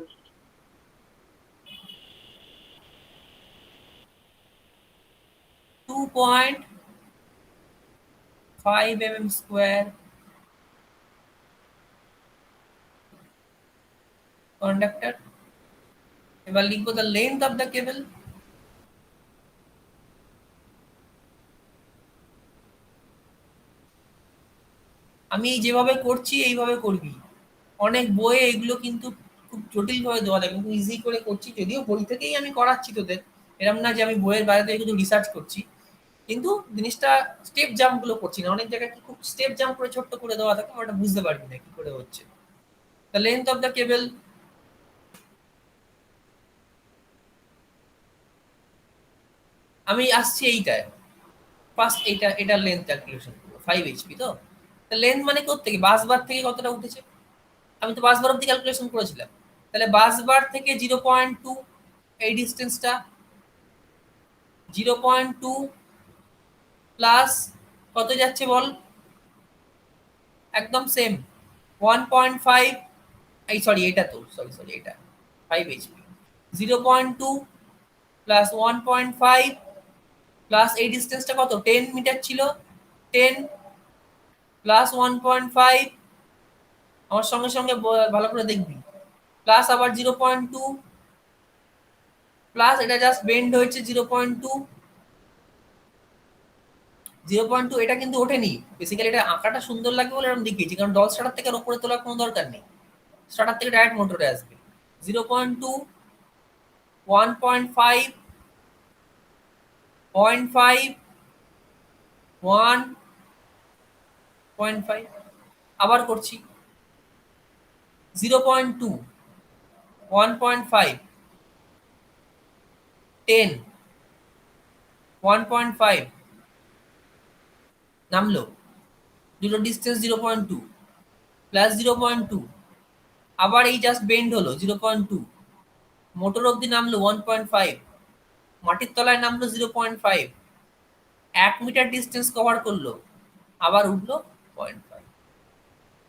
2.5 mm square conductor. এবার লিখবো দ্য লেন্থ অফ দ্য কেবল। আমি যেভাবে করছি এইভাবে করবি। অনেক বইয়ে এগুলো কিন্তু খুব জটিল ভাবে দেওয়া থাকে, কিন্তু ইজি করে করছি, যদিও বই থেকেই আমি করাচ্ছি তোদের, এরকম না যে আমি বইয়ের বাইরে থেকে কিছু রিসার্চ করছি, কিন্তু জিনিসটা স্টেপ জাম্প গুলো করছি না। অনেক জায়গায় খুব স্টেপ জাম্প করে ছোট্ট করে দেওয়া থাকে, ওটা বুঝতে পারবি না কি করে হচ্ছে। দ্য লেন্থ অফ দ্য কেবল, আমি আসছি এইটায় ফার্স্ট, এটার লেন্থ ক্যালকুলেশন করবো। 5 HP তো, লেন্থ মানে কোত্থেকে? বাস বার থেকে কতটা উঠেছে? আমি তো বাস বার অব্দি ক্যালকুলেশন করেছিলাম। তাহলে বাস বার থেকে 0.2, এই ডিস্টেন্সটা 0.2 প্লাস কত যাচ্ছে বল? একদম সেম 1.5, এই সরি এটা তো সরি এটা 5 HP। 0.2 প্লাস 1.5 প্লাস এই ডিস্টেন্সটা কত? 10 মিটার ছিল। 10 প্লাস 1.5, আমার সঙ্গে সঙ্গে ভালো করে দেখবি, প্লাস আবার 0.2 প্লাস এটা জাস্ট বেন্ড হয়েছে 0.2। 0.2 এটা কিন্তু ওঠেনি, বেসিক্যালি এটা আঁকাটা সুন্দর লাগবে বলে এরকম দেখিয়েছি, কারণ ডল স্টার্টার থেকে আর উপরে তোলার কোনো দরকার নেই, স্টার্টার থেকে ডাইরেক্ট মোটরে আসবে। 0.2, 1.5, 0.5, 1.5, আবার করছি 0.2, 1.5, 10, 1.5 নামলো, দুটো ডিস্টেন্স 0.2 প্লাস 0.2, আবার এই জাস্ট বেন্ড হলো 0.2, মোটর অব্দি নামলো 1.5, মাটির তলায় নামলো 0.5, 1 মিটার ডিস্টেন্স কভার করলো, আবার উঠলো 0.5।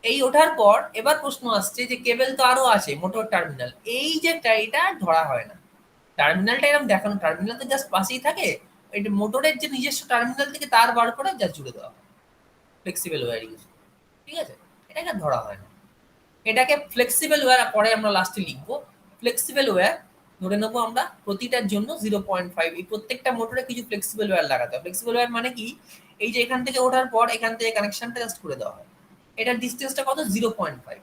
এই ওঠার পর এবার প্রশ্ন আসছে যে কেবল তো আরো আছে, মোটর টার্মিনাল, এই যে এটা ধরা হয় না, টার্মিনালটা এরকম দেখানো, টার্মিনাল তো জাস্ট পাশেই থাকে, এটা মোটরের যে নিজস্ব টার্মিনাল থেকে তার বার করে যা জুড়ে দেওয়া হয়, ফ্লেক্সিবল ওয়্যারিং, ঠিক আছে? এটাকে ধরা হয় না, এটাকে ফ্লেক্সিবল ওয়্যার পরে আমরা লাস্টে লিখবো। ফ্লেক্সিবল ওয়্যার ধরে নেবো আমরা প্রতিটার জন্য 0.5, এই প্রত্যেকটা মোটরে কিছু ফ্লেক্সিবল ওয়্যার লাগাতে হবে। ফ্লেক্সিবল ওয়্যার মানে কি? এই যে এখান থেকে ওঠার পর এখান থেকে কানেকশনটা জাস্ট করে দেওয়া হয়, এটার ডিস্টেন্সটা কত? 0.5,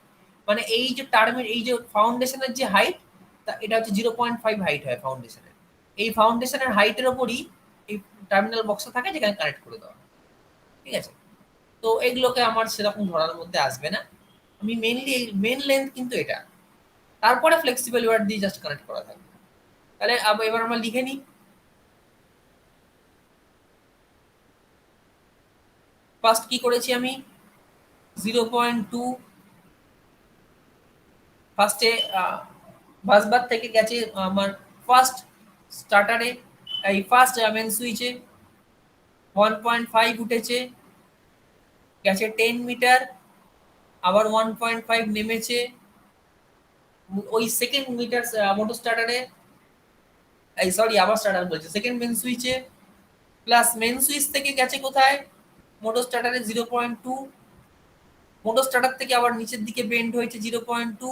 মানে এই যে টার্মের এই যে ফাউন্ডেশনের যে হাইট, এটা হচ্ছে 0.5 হাইট হয় ফাউন্ডেশনের, এই ফাউন্ডেশনের হাইটের ওপরই এই টার্মিনাল বক্সটা থাকে যেখানে কানেক্ট করে দেওয়া হয়, ঠিক আছে? তো এগুলোকে আমার সেরকম ধরার মধ্যে আসবে না, আমি মেনলি মেন লেন্থ কিন্তু এটা, তারপরে ফ্লেক্সিবল ওয়্যার দিয়ে জাস্ট কানেক্ট করা থাকবে। তাহলে এবার আমরা লিখে নিই। ফার্স্ট কি করেছি আমি? 0.2 ফার্স্টে বাসবার থেকে গেছে আমার ফার্স্ট স্টার্টারে, এই ফার্স্ট মেন সুইচে 1.5 উঠেছে, গেছে 10 মিটার, আবার 1.5 নেমেছে ওই সেকেন্ড মিটার মোটর স্টার্টারে, এই সরি আবার স্টার্টার বলছে, সেকেন্ড মেন সুইচে, প্লাস মেন সুইচ থেকে গেছে কোথায়? মোটর স্টার্টারে 0.2, মোটর স্টার্টার থেকে আবার নিচের দিকে বেন্ড হয়েছে 0.2,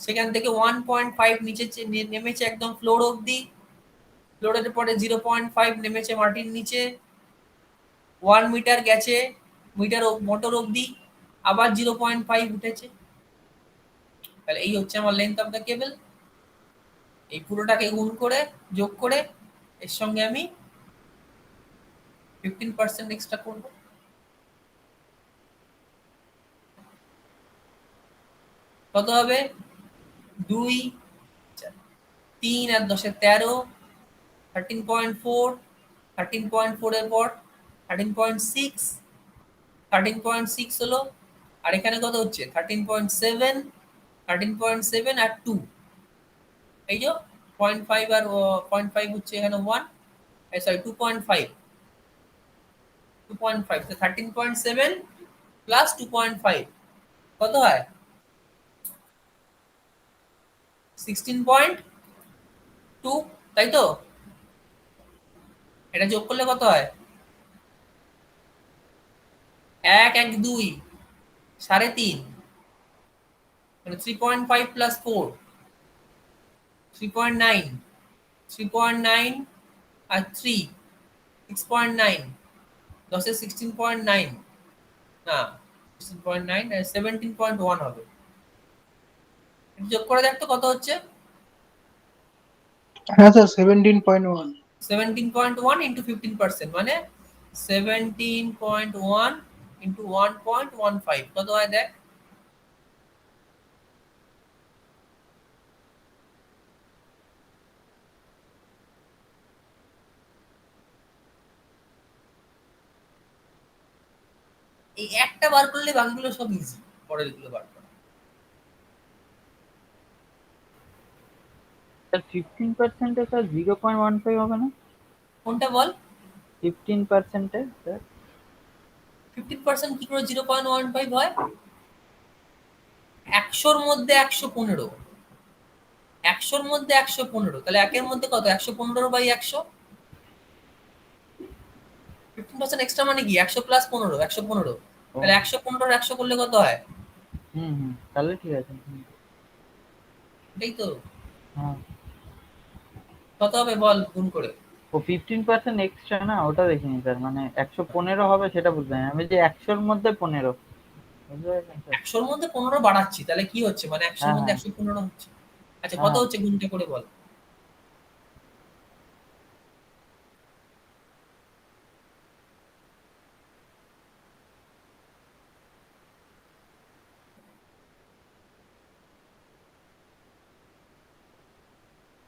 সেখান থেকে 1.5 নিচে নেমেছে একদম ফ্লোর অবধি, ফ্লোরের পরে 0.5 নেমেছে মাটির নিচে, মিটার গেছে, মিটার মোটর অবধি, আবার 0.5 উঠেছে। তাহলে এই হচ্ছে আমার লেন্থ অফ দ্য কেবল। এই পুরোটাকে গুণ করে যোগ করে এর সঙ্গে আমি 15% এক্সট্রা করব। কত হবে? 2, 3 আর 10 13, 13.4, 13.4 এর পর 13.6, 13.6 হলো, আর এখানে কত হচ্ছে 13.7, 13.7 আর 2, এই যে 0.5 আর 0.5 হচ্ছে এখানে 1, সরি 2.5, 2.5, তো 13.7 প্লাস 2.5 কত হয়? 16.2, তাই তো? এটা যোগ করলে কত হয়? 1, 1, 2, 3.5, মানে 3.5 প্লাস 4, 3.9, 3.9 আর 3, 6.9, 10 এ 16.9, না 16.9 আর 17.1 হবে। এটা যোগ করে দেখ তো কত হচ্ছে? হ্যাঁ স্যার 17.1। 17.1 ইন্টু 15%, মানে 17.1 ইন্টু 1.15 কত হয় দেখ? এই একটা বার করলে বাকিগুলো সব ইজি, পরের গুলো বার করা। স্যার 15% স্যার 0.15 হবে না? কোনটা বল? 15% স্যার 15% কি করে 0.15 হয়? 100-র মধ্যে 115, 100-র মধ্যে 115, তাহলে একের মধ্যে কত? 115/100, 15% এক্সট্রা মানে কি 100 প্লাস 15, 115, ও তাহলে 115 100 করলে কত হয়? তাহলে ঠিক আছে। এটাই তো। হ্যাঁ কত হবে বল গুণ করে? ও 15% এক্সট্রা না, ওটা দেখিনি স্যার, মানে 115 হবে সেটা বুঝলাম, আমি যে 100-র মধ্যে 15 বুঝতে পারলেন স্যার? 100-র মধ্যে 15 বাড়াচ্ছি, তাহলে কি হচ্ছে, মানে 100-র হ্যাঁ মধ্যে হ্যাঁ 115 হচ্ছে। আচ্ছা কত হ্যাঁ হচ্ছে গুণটা করে বল?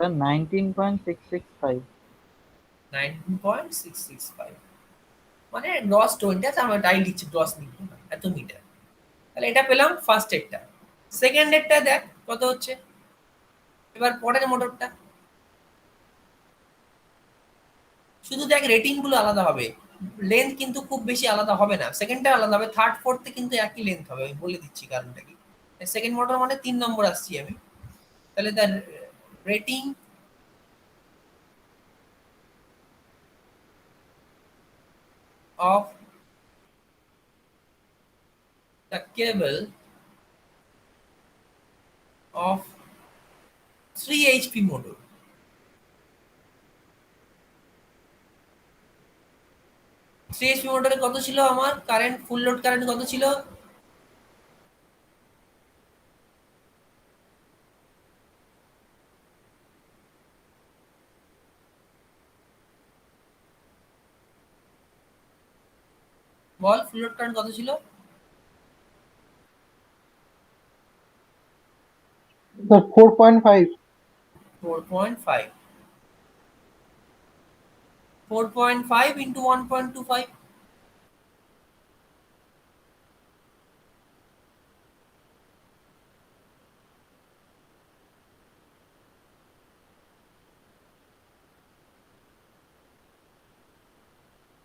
স্যার 19.665। 19.665, মানে গ্রস 20 আছে, আমরা ডাই দিচ্ছি, গ্রস লিখবো না, এত মিটার। তাহলে এটা পেলাম ফার্স্ট এরটা। সেকেন্ড এরটা দেখ কত হচ্ছে। এবার পরের মোটরটা শুধু দেখ রেটিং গুলো আলাদা হবে, লেন্থ কিন্তু খুব বেশি আলাদা হবে না। সেকেন্ডটা আলাদা হবে, থার্ড ফোর্থে কিন্তু একই লেন্থ হবে, আমি বলে দিচ্ছি কারণটা কি। সেকেন্ড মোটর মানে 3 নম্বর আসছি আমি। তাহলে তার rating of the cable of 3 HP motor, 3 HP মোটরে কত ছিল আমার কারেন্ট, ফুল লোড কারেন্ট কত ছিল? বল ফুল লোড কারেন্ট কত ছিল? স্যার 4.5। 4.5, 4.5 ইন্টু 1.25,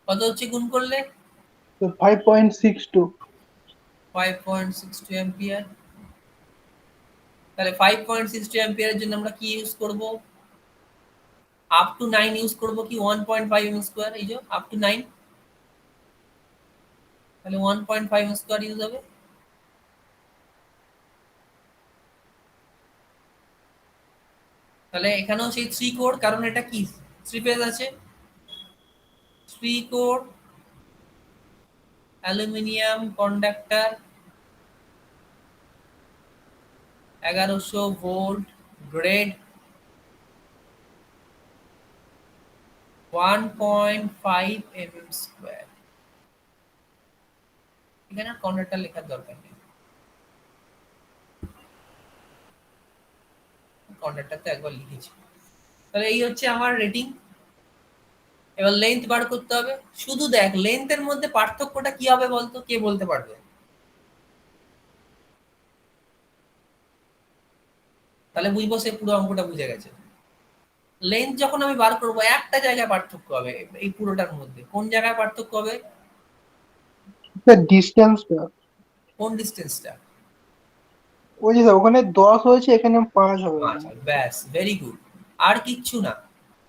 কত হচ্ছে গুণ করলে? তো 5.62। 5.62 অ্যাম্পিয়ার। তাহলে 5.62 অ্যাম্পিয়ারের জন্য আমরা কি ইউজ করব? আপ টু 9 ইউজ করব কি 1.5 এম স্কয়ার, এই যে আপ টু 9, তাহলে 1.5 এম স্কয়ার ইউজ হবে। তাহলে এখানেও সেই 3 কোর, কারণ এটা কি 3 ফেজ আছে, 3 core aluminium conductor 1100 volt, grade 1.5 mm square. এখানে কন্ডাক্টর লেখার দরকার নেই, কন্ডাক্টর তো একবার লিখেছি। তাহলে এই হচ্ছে আমার রেটিং। এবার লেন্থ বার করতে হবে। শুধু দেখ লেন্থের মধ্যে পার্থক্যটা কি হবে বলতো, কে বলতে পারবে? তাহলে বুঝবো সে পুরো অঙ্কটা বুঝে গেছে। লেন্থ যখন আমি বার করবো একটা জায়গায় পার্থক্য হবে এই পুরোটার মধ্যে। কোন জায়গায় পার্থক্য হবে? স্যার ডিস্টেন্সটা, কোন ডিস্টেন্সটা? ওই যে স্যার ওখানে 10 হয়েছে, এখানে 5 হবে। আচ্ছা ব্যাস, ভেরি গুড। আর কিচ্ছু না,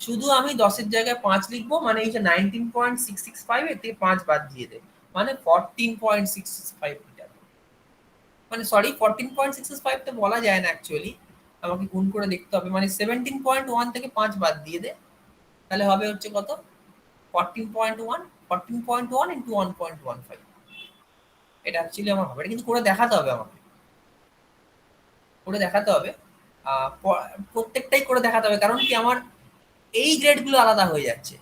শুধু আমি 10-এর জায়গায় 5 লিখবো, মানে এই যে 19.665 এর থেকে 5 বাদ দিয়ে দেব, মানে 14.665 মিটার। মানে সরি 14.665 তো বলা যায় না অ্যাকচুয়ালি, আমাকে গুণ করে দেখতে হবে। মানে 17.1 থেকে 5 বাদ দিয়ে দে, তাহলে হবে হচ্ছে কত? 14.1, 14.1 ইন্টু 1.15। এটা অ্যাকচুয়ালি আমার হবে, এটা কিন্তু করে দেখাতে হবে আমাকে, করে দেখাতে হবে। প্রত্যেকটাই করে দেখাতে হবে, কারণ কি আমার এই গ্রেডগুলো আলাদা হয়ে যাচ্ছে,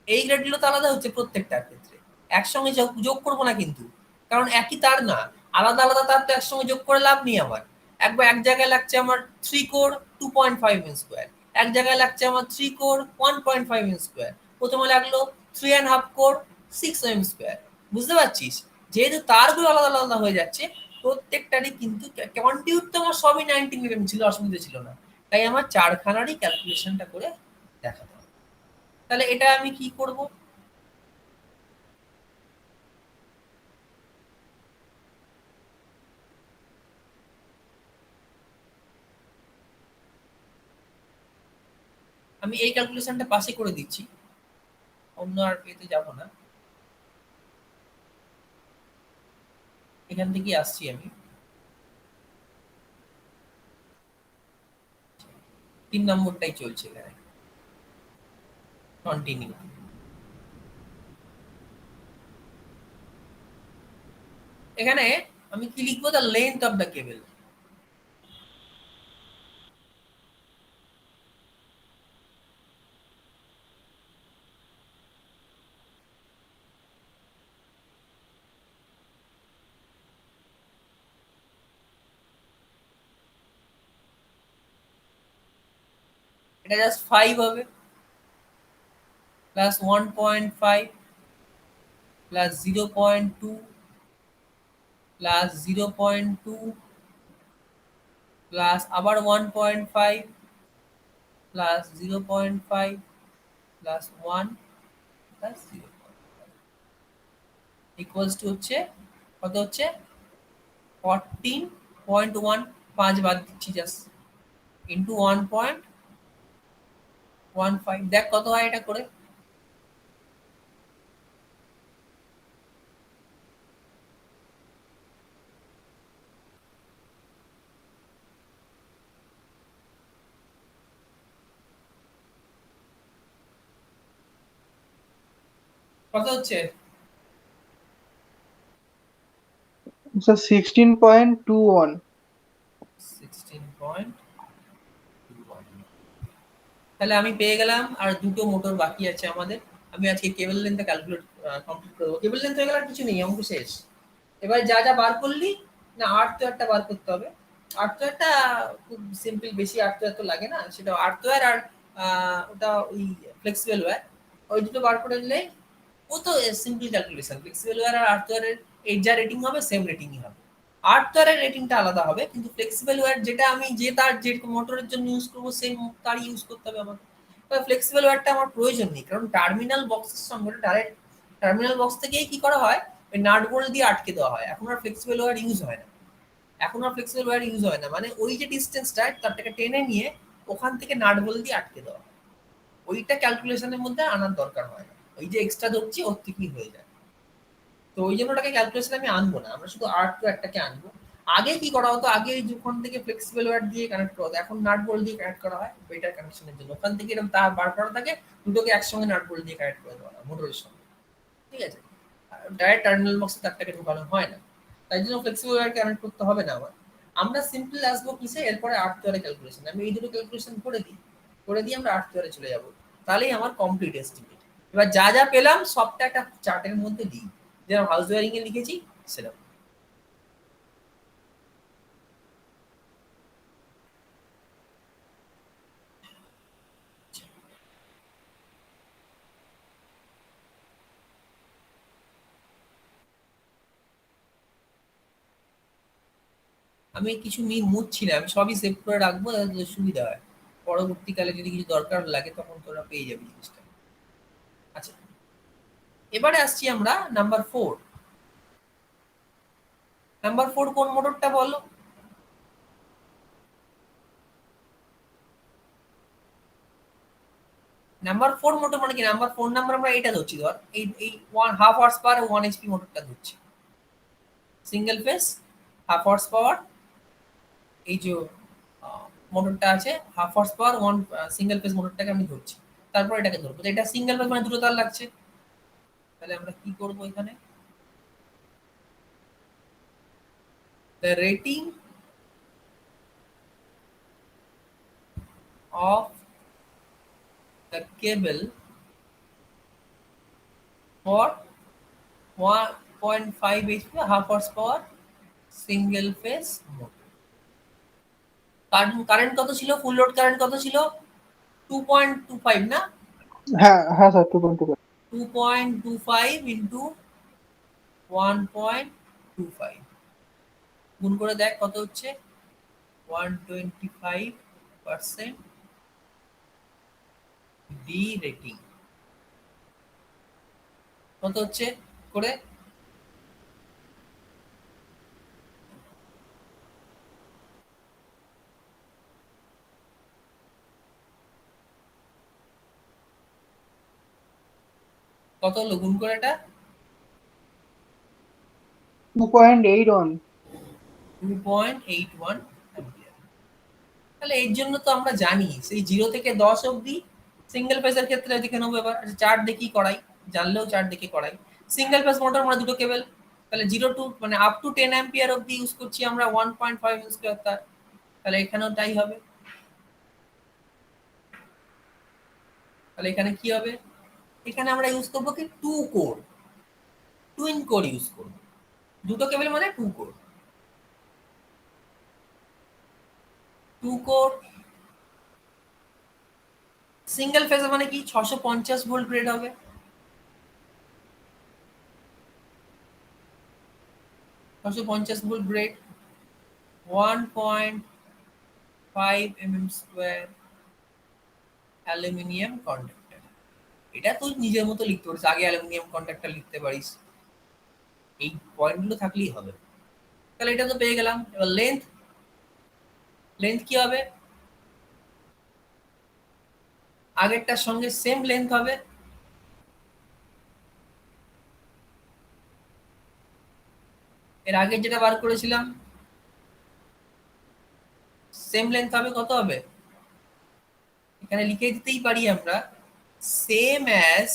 এই গ্রেডগুলো তো আলাদা হচ্ছে প্রত্যেকটার ক্ষেত্রে। একসঙ্গে যোগ যোগ করবো না কিন্তু, কারণ একই তার না, আলাদা আলাদা তার তো একসঙ্গে যোগ করে লাভ নেই আমার। একবার এক জায়গায় লাগছে আমার 3 কোর 2.5 এম স্কোয়ার, এক জায়গায় লাগছে আমার 3 কোর 1.5 এম স্কোয়ার, প্রথমে লাগলো 3.5 কোর 6 এম স্কোয়ার। বুঝতে পারছিস? যেহেতু তারগুলো আলাদা আলাদা হয়ে যাচ্ছে প্রত্যেকটারই, কিন্তু কন্টিউর তো আমার সবই 19 mm ছিল, অসুবিধা ছিল না। তাই আমার চারখানারই ক্যালকুলেশনটা করে দেখাতে হবে। তাহলে এটা আমি কি করব? আমি এই ক্যালকুলেশনটা পাশে করে দিচ্ছি, অন্য আর পেতে যাব না, এখান থেকেই আসছি আমি। 3 নম্বরটাই চলছে এখানে, কন্টিনিউ। এখানে আমি কি লিখবো? দ্য লেন্থ অফ দ্য কেবল। এটা জাস্ট 5 হবে, প্লাস 1.5 প্লাস 0.2 প্লাস 0.2 প্লাস আবার 1.5 plus 0.5 plus 1 plus 0 equals to হচ্ছে কত? হচ্ছে 14.1, 5 বাদ দিচ্ছি জাস্ট, ইন্টু 1.15। দেখ কত হয় এটা করে। কত হচ্ছে? স্যার 16.21। 16.21। তাহলে আমি পেয়ে গেলাম, আর দুটো মোটর বাকি আছে আমাদের। আমি আজকে কেবল লেন্থটা ক্যালকুলেট কমপ্লিট করবো। কেবল লেন্থ হয়ে গেলে আর কিছু নেই, অঙ্ক শেষ। এবার যা যা বার করলি, না আর্ট তো একটা বার করতে হবে। আর্ট তো একটা খুব সিম্পল, বেশি আর্ট তো এত লাগে না, সেটা আর্ট তো আর ওটা ওই ফ্লেক্সিবল ওয়্যার, ওই দুটো বার করে নিলে ও তো সিম্পল ক্যালকুলেশন। ফ্লেক্সিবল ওয়্যার আর আর্ট ওয়্যারের এর যা রেটিং হবে সেম রেটিংই হবে। আর্ট ওয়্যারের রেটিংটা আলাদা হবে, কিন্তু ফ্লেক্সিবল ওয়্যার যেটা আমি যে তার যে মোটরের জন্য ইউজ করবো সেম তার ইউজ করতে হবে আমাকে। তবে ফ্লেক্সিবল ওয়্যারটা আমার প্রয়োজন নেই, কারণ টার্মিনাল বক্সের সঙ্গে ডাইরেক্ট টার্মিনাল বক্স থেকেই কি করা হয়, ওই নাট বোল্ট দিয়ে আটকে দেওয়া হয়। এখন আর ফ্লেক্সিবল ওয়্যার ইউজ হয় না, এখন আর ফ্লেক্সিবল ওয়্যার ইউজ হয় না, মানে ওই যে ডিস্টেন্সটা তার থেকে টেনে নিয়ে ওখান থেকে নাট বোল্ট দিয়ে আটকে দেওয়া হয়। ওইটা ক্যালকুলেশনের মধ্যে আনার দরকার হয় না, ওই যে এক্সট্রা ধরছি ওর থেকেই হয়ে যায়। তো ওই জন্য ওটাকে ক্যালকুলেশন আমি আনবো না, আমরা শুধু আর্ট টু একটাকে আনবো। আগে কি করা হতো, আগে যখন থেকে ফ্লেক্সিবল ওয়্যার দিয়ে কানেক্ট করা হতো, এখন নাট বোল্ট দিয়ে কানেক্ট করা হয় বেটার কানেকশনের জন্য। ওখান থেকে এরকম তার বার করা থাকে, দুটোকে একসঙ্গে নাট বোল্ট দিয়ে কানেক্ট করে দেওয়া হয় মোটরের সঙ্গে। ঠিক আছে? ডাইরেক্ট টার্মিনাল বক্সে তারটাকে ঢোকানো হয় না, তাই জন্য ফ্লেক্সিবল ওয়্যার কানেক্ট করতে হবে না আমার। আমরা সিম্পল আসবো কিসে, এরপরে আর্থ ওয়্যারে ক্যালকুলেশন। আমি এই দুটো ক্যালকুলেশন করে দিয়ে আমরা আর্থ ওয়্যারে চলে যাব, তাহলেই আমার কমপ্লিট এস্টিমেট। এবার যা যা পেলাম সবটা একটা চার্টের মধ্যে দিই, যেরকম হাউস ওয়্যারিং এ লিখেছি সেরকম। আমি কিছু মুছছি না, আমি সবই সেভ করে রাখবো, তাহলে তোদের সুবিধা হয়, পরবর্তীকালে যদি কিছু দরকার লাগে তখন তোরা পেয়ে যাবি জিনিসটা। আচ্ছা, এবারে আসছি আমরা নাম্বার 4। নাম্বার 4 কোন মোটরটা বলো? নাম্বার 4 মোটর মানে কি, নাম্বার 4 নাম্বার আমরা এটা ধরছি, ধর এই এই 1.5 হর্স পাওয়ার 1 এইচপি মোটরটা ধরছি, সিঙ্গেল ফেজ 1/2 হর্স পাওয়ার। এই যে মোটরটা আছে 1/2 হর্স পাওয়ার 1 সিঙ্গেল ফেজ মোটরটাকে আমি ধরছি, তারপর এটাকে ধরবো। তো এটা সিঙ্গেল ফেজ মানে দুটো তার লাগছে, তাহলে আমরা কি করব এখানে, the rating of the cable for 1.5 HP 1/2 horsepower single phase motor. Current কত ছিল, ফুল লোড কারেন্ট কত ছিল? 2.25 না? হ্যাঁ হ্যাঁ স্যার 2.2। 2.25 ইন্টু 1.25 গুণ করে দেখ কত হচ্ছে, 125% ডি রেটিং কত হচ্ছে করে, কত হলো গুণ করে এটা? 2.81। 2.81 অ্যাম্পিয়ার। তাহলে এর জন্য তো আমরা জানি সেই 0 থেকে 10 অবধি সিঙ্গেল ফেজের ক্ষেত্রে দেখে নেবো। এবার চার্ট দেখি করাই, জানলেও চার্ট দেখে করাই। সিঙ্গেল ফেজ মোটর মানে দুটো কেবল, তাহলে 0 টু মানে আপ টু 10 অ্যাম্পিয়ার অবধি ইউজ করছি আমরা 1.5 স্কয়ার তার, তাহলে এখানেও তাই হবে। তাহলে এখানে কি হবে, এখানে আমরা ইউজ করবো কি 2 কোর, টুইন কোর ইউজ করব, দুটো কেবল মানে 2 কোর। 2 কোর সিঙ্গেল ফেজ মানে কি 650 ভোল্ট গ্রেড হবে, 650 volt grade, 1.5 mm square aluminium conductor. এটা তুই নিজের মতো লিখতে পারিস, আগে অ্যালুমিনিয়াম কন্ডাক্টর লিখতে পারিস, এই পয়েন্টগুলো থাকলেই হবে। তাহলে এটা তো পেয়ে গেলাম। এবার লেন্থ, লেন্থ কি হবে, আগেরটার সঙ্গে সেম লেন্থ হবে, এর আগে যেটা বার করেছিলাম সেম লেন্থ হবে, কত হবে এখানে লিখে দিতেই পারি আমরা, সেম অ্যাজ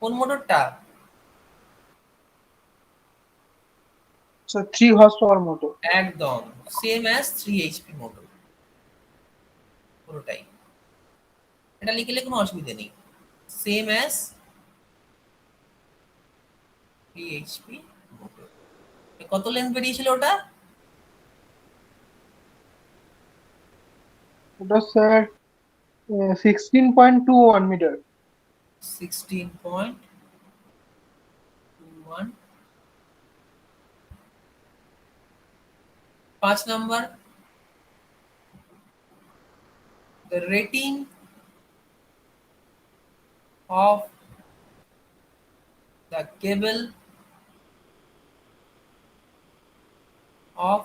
কোন মোটরটা, স্যার 3 হর্স পাওয়ার মোটর। একদম সেম অ্যাজ 3 এইচপি মোটর, পুরোটাই এটা লিখলে কোনো অসুবিধা নেই, সেম অ্যাজ 3 এইচপি মোটর। কত লেন্থ বেরিয়েছিল ওটা, ওটা sir 16.21 metre. 16.21। 5 number, the rating of the cable of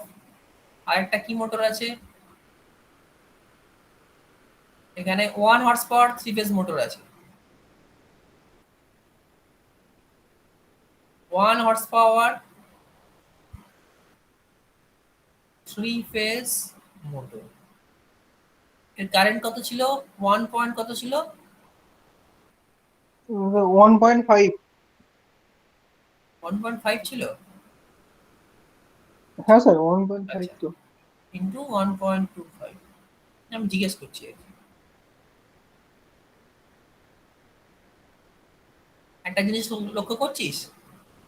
আরেকটা কি মোটর আছে এখানে, 1 হর্স পাওয়ার 3 ফেজ মোটর আছে, 1 হর্স পাওয়ার 3 ফেজ মোটর। এর কারেন্ট কত ছিল, 1 পয়েন্ট কত ছিল, 1.5। 1.5 ছিল? হ্যাঁ স্যার 1.5 আচ্ছা, তো। ইন্টু 1.25। আমি জিজ্ঞেস করছি আর কি। একটা জিনিস লক্ষ্য করছিস,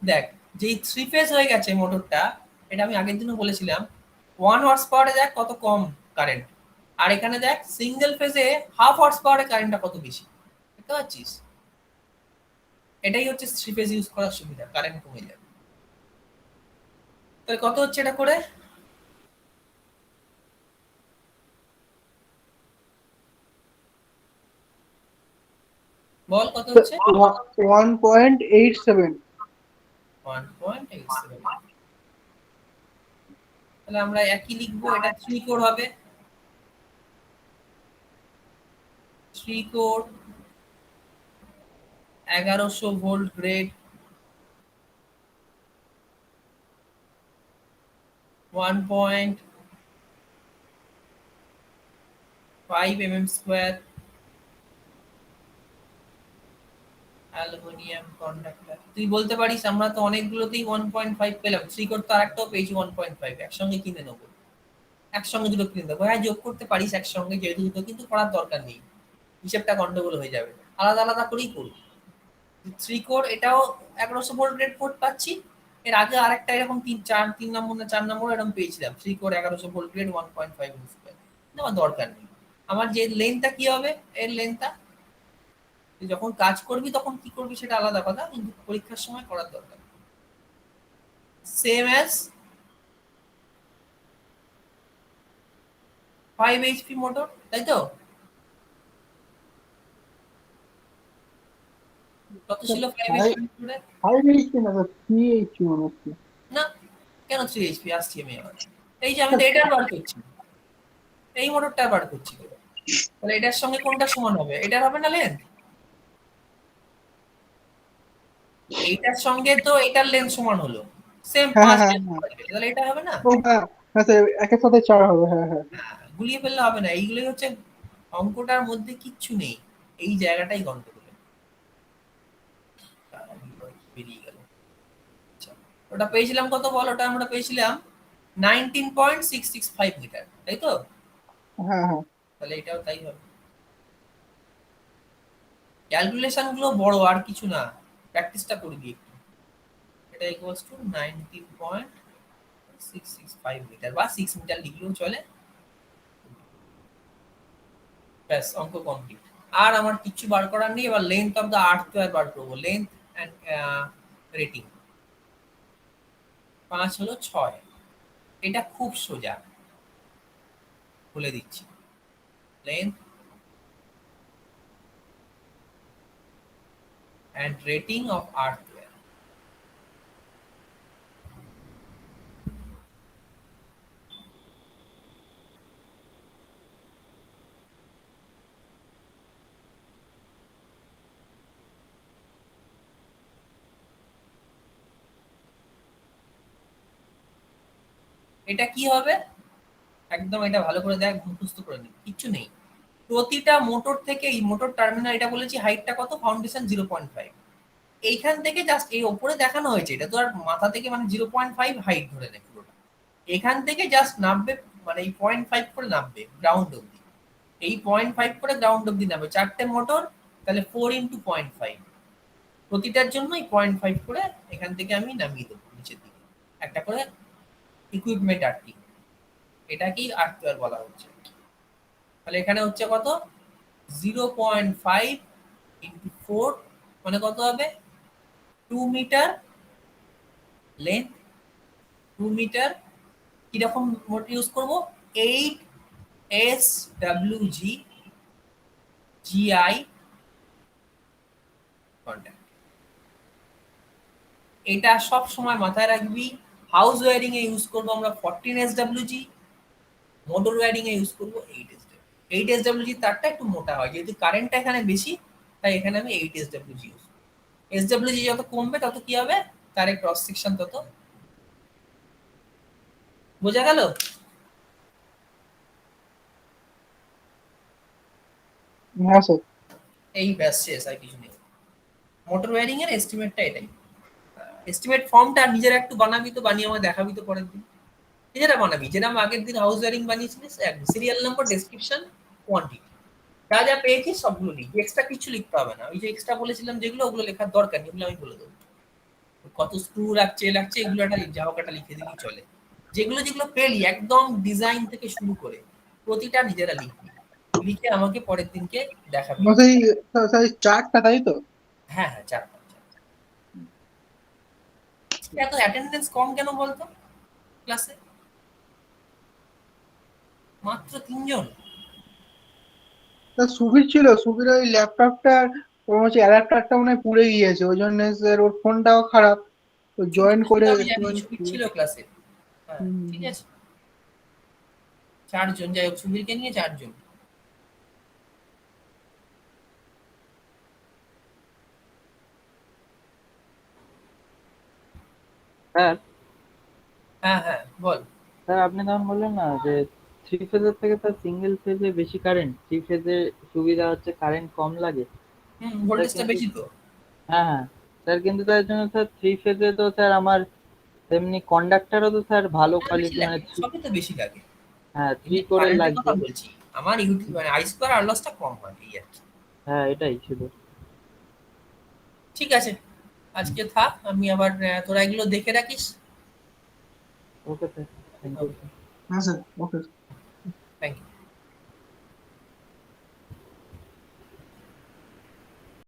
দেখ, যেই থ্রি ফেজ হয়ে গেছে মোটরটা, এটা আমি আগের দিনও বলেছিলাম, 1 হর্স পাওয়ারে দেখ কত কম কারেন্ট, আর এখানে দেখ সিঙ্গেল ফেজে 1/2 হর্স পাওয়ারে কারেন্টটা কত বেশি, বুঝতে পারছিস? এটাই হচ্ছে থ্রি ফেজ ইউজ করার সুবিধা, কারেন্ট কমে যাবে। তাহলে কত হচ্ছে এটা করে? বল কত হচ্ছে? 1.87। 1.87। তাহলে আমরা একই লিখবো, এটা 3 কোর হবে। 3 core, 1100 volt grade, 1.5 mm² aluminium conductor. তুই বলতে পারিস আমরা তো অনেকগুলোতেই 1.5 পেলাম, 3 কোর তো আরেকটাও পেয়েছি 1.5, একসঙ্গে কিনে নেবো, একসঙ্গে দুটো কিনে দেবো। হ্যাঁ, যোগ করতে পারিস একসঙ্গে যেহেতু দুটো, কিন্তু করার দরকার নেই, হিসেবটা গন্ডগোল হয়ে যাবে, আলাদা আলাদা করেই করুন। 3 কোর এটাও 1100 ভোল্ট রেড পোর্ট পাচ্ছি, এর আগে আরেকটা এরকম 3 নম্বর না 4 নম্বর এরকম পেয়েছিলাম, 3 কোর 1100 ভোল্ট গ্রেড 1.5 mm²। আমার দরকার নেই। আমার যে লেন্থটা কি হবে, এর লেন্থটা তুই যখন কাজ করবি তখন কি করবি সেটা আলাদা কথা, কিন্তু পরীক্ষার সময় করার দরকার। সেম অ্যাজ 5 HP মোটর, তাই তো? কত ছিল 5 HP মোটরে? 5 এইচপি না স্যার, 3 এইচপি মনে হচ্ছে। না, কেন 3 HP? আসছি আমি আবার, এই যে আমি তো এটার বার করছি, এই মোটরটা বার করছি তো। তাহলে এটার সঙ্গে কোনটা সমান হবে? এটার হবে না লেন্থ? এইটার সঙ্গে তো এটার লেন্থ সমান হলো, সেম হ্যাঁ 5 হ্যাঁ লেন্থ, হ্যাঁ। তাহলে এটা হবে না? ও হ্যাঁ হ্যাঁ স্যার, একের সাথে 4 হবে, হ্যাঁ হ্যাঁ। হ্যাঁ, গুলিয়ে ফেললে হবে না, এইগুলোই হচ্ছে অঙ্কটার মধ্যে কিচ্ছু নেই, এই জায়গাটাই গন্ডগোল। বেরিয়ে গেল। আচ্ছা, ওটা পেয়েছিলাম কত বল? ওটা আমরা পেয়েছিলাম 19.665 মিটার, তাই তো? হ্যাঁ হ্যাঁ। তাহলে এটাও তাই হবে। ক্যালকুলেশন গুলো বড়, আর কিছু না, প্র্যাকটিসটা করবি একটু। এটা ইকুয়ালস টু 19.665 মিটার, বা 6 মিটার লিখলেও চলে। ব্যাস, অঙ্ক কমপ্লিট। আর আমার কিছু বার করার নেই, এবার লেন্থ অফ দ্য আর্থ বার করবো, লেন্থ অ্যান্ড রেটিং। 5 হলো 6, এটা খুব সোজা, বলে দিচ্ছি। Length and rating of earth. এটা কি হবে একদম, এটা ভালো করে দেখ, মুখস্থ করে নি, কিচ্ছু নেই। প্রতিটা মোটর থেকে, এই মোটর টার্মিনাল, এটা বলেছি হাইটটা কত, ফাউন্ডেশন 0.5, এইখান থেকে জাস্ট এই ওপরে দেখানো হয়েছে, এটা তো আর মাথা থেকে মানে 0.5 হাইট ধরে নেই পুরোটা, এখান থেকে জাস্ট নামবে, মানে এই 0.5 করে নামবে গ্রাউন্ড অব্দি, এই 0.5 করে গ্রাউন্ড অব্দি নামবে, 4টে মোটর, তাহলে 4 × 0.5, প্রতিটার জন্য এই 0.5 করে এখান থেকে আমি নামিয়ে দেবো নিচের দিকে, একটা করে ইকুইপমেন্ট আর্থিং, এটাকেই আর্থওয়্যার বলা হচ্ছে। তাহলে এখানে হচ্ছে কত, 0.5 × 4, মানে কত হবে, 2 মিটার লেন্থ, 2 মিটার। কিরকম মোটর ইউজ করবো, 8 SWG GI কন্ট্যাক্ট। এটা সব সময় মাথায় রাখবি। হাউস ওয়ারিং এ ইউজ করবো আমরা 14 SWG, motor wearing a use করবো 8 SWG। 8 SWG তারটা একটু মোটা হয়, যেহেতু কারেন্টটা এখানে বেশি, তাই এখানে আমি 8 SWG ইউজ করবো। SWG যত কমবে তত কি হবে, তারের ক্রস সেকশন তত। বোঝা গেল? হ্যাঁ স্যার। এই ব্যাস, শেষ, আর কিছু নেই। মোটর ওয়্যারিং এর এস্টিমেটটা এটাই। এস্টিমেট ফর্মটা নিজেরা একটু বানাবি তো, বানিয়ে আমায় দেখাবি তো পরের দিন। নিজেরা বানাবি, যেরকম আগের দিন হাউস ওয়্যারিং বানিয়েছিলিস, সিরিয়াল নাম্বার, ডেসক্রিপশন, কোয়ান্টিটি, যা যা পেয়েছিস সবগুলো লিখবি, এক্সট্রা কিছু লিখতে হবে না। ওই যে এক্সট্রা বলেছিলাম যেগুলো, ওগুলো লেখার দরকার নেই, ওগুলো আমি বলে দেবো। কত স্ক্রু লাগছে এগুলো একটা যা হোক একটা লিখে দিলেই চলে। যেগুলো যেগুলো পেলি একদম ডিজাইন থেকে শুরু করে প্রতিটা নিজেরা লিখবি, লিখে আমাকে পরের দিনকে দেখাবি। সেই সেই চার্টটা, তাই তো? হ্যাঁ হ্যাঁ, চারটা। এত অ্যাটেন্ডেন্স কম কেন বলতো ক্লাসে? মাত্র 3 জন। তা সুবীর ছিল, সুবীর ওই ল্যাপটপটা ওর হচ্ছে অ্যাডাপ্টারটা মনে হয় পুড়ে গিয়েছে, ওই জন্য স্যার ওর ফোনটাও খারাপ, তো জয়েন করে আমি জানি একটুখানি সুবীর ছিল ক্লাসে। হ্যাঁ হুম, ঠিক আছে, 4 জন, যাই হোক সুবীরকে নিয়ে 4 জন। স্যার হ্যাঁ হ্যাঁ বল। স্যার আপনি তখন বললেন না যে থ্রি ফেজের থেকে তার সিঙ্গেল ফেজে বেশি কারেন্ট, থ্রি ফেজে সুবিধা হচ্ছে কারেন্ট কম লাগে। স্যার ভোল্টেজটা কিন্তু বেশি তো। হ্যাঁ হ্যাঁ স্যার, কিন্তু তার জন্য স্যার থ্রি ফেজে তো স্যার আমার তেমনি কন্ডাক্টরও তো স্যার ভালো হ্যাঁ, বেশি কোয়ালিটি, মানে লাগে, সবই তো বেশি লাগে। হ্যাঁ থ্রি এমনি করে কারেন্টের লাগবে। কথা বলছি, আমার মানে আই স্কোয়ার আর লসটা কম হয় এই আর কি। হ্যাঁ এটাই ছিল। ঠিক আছে, আজকে থাক, আমি আবার তোরা এগুলো দেখে রাখিস। Okay sir, thank you. হ্যাঁ স্যার, ওকে। Thank you.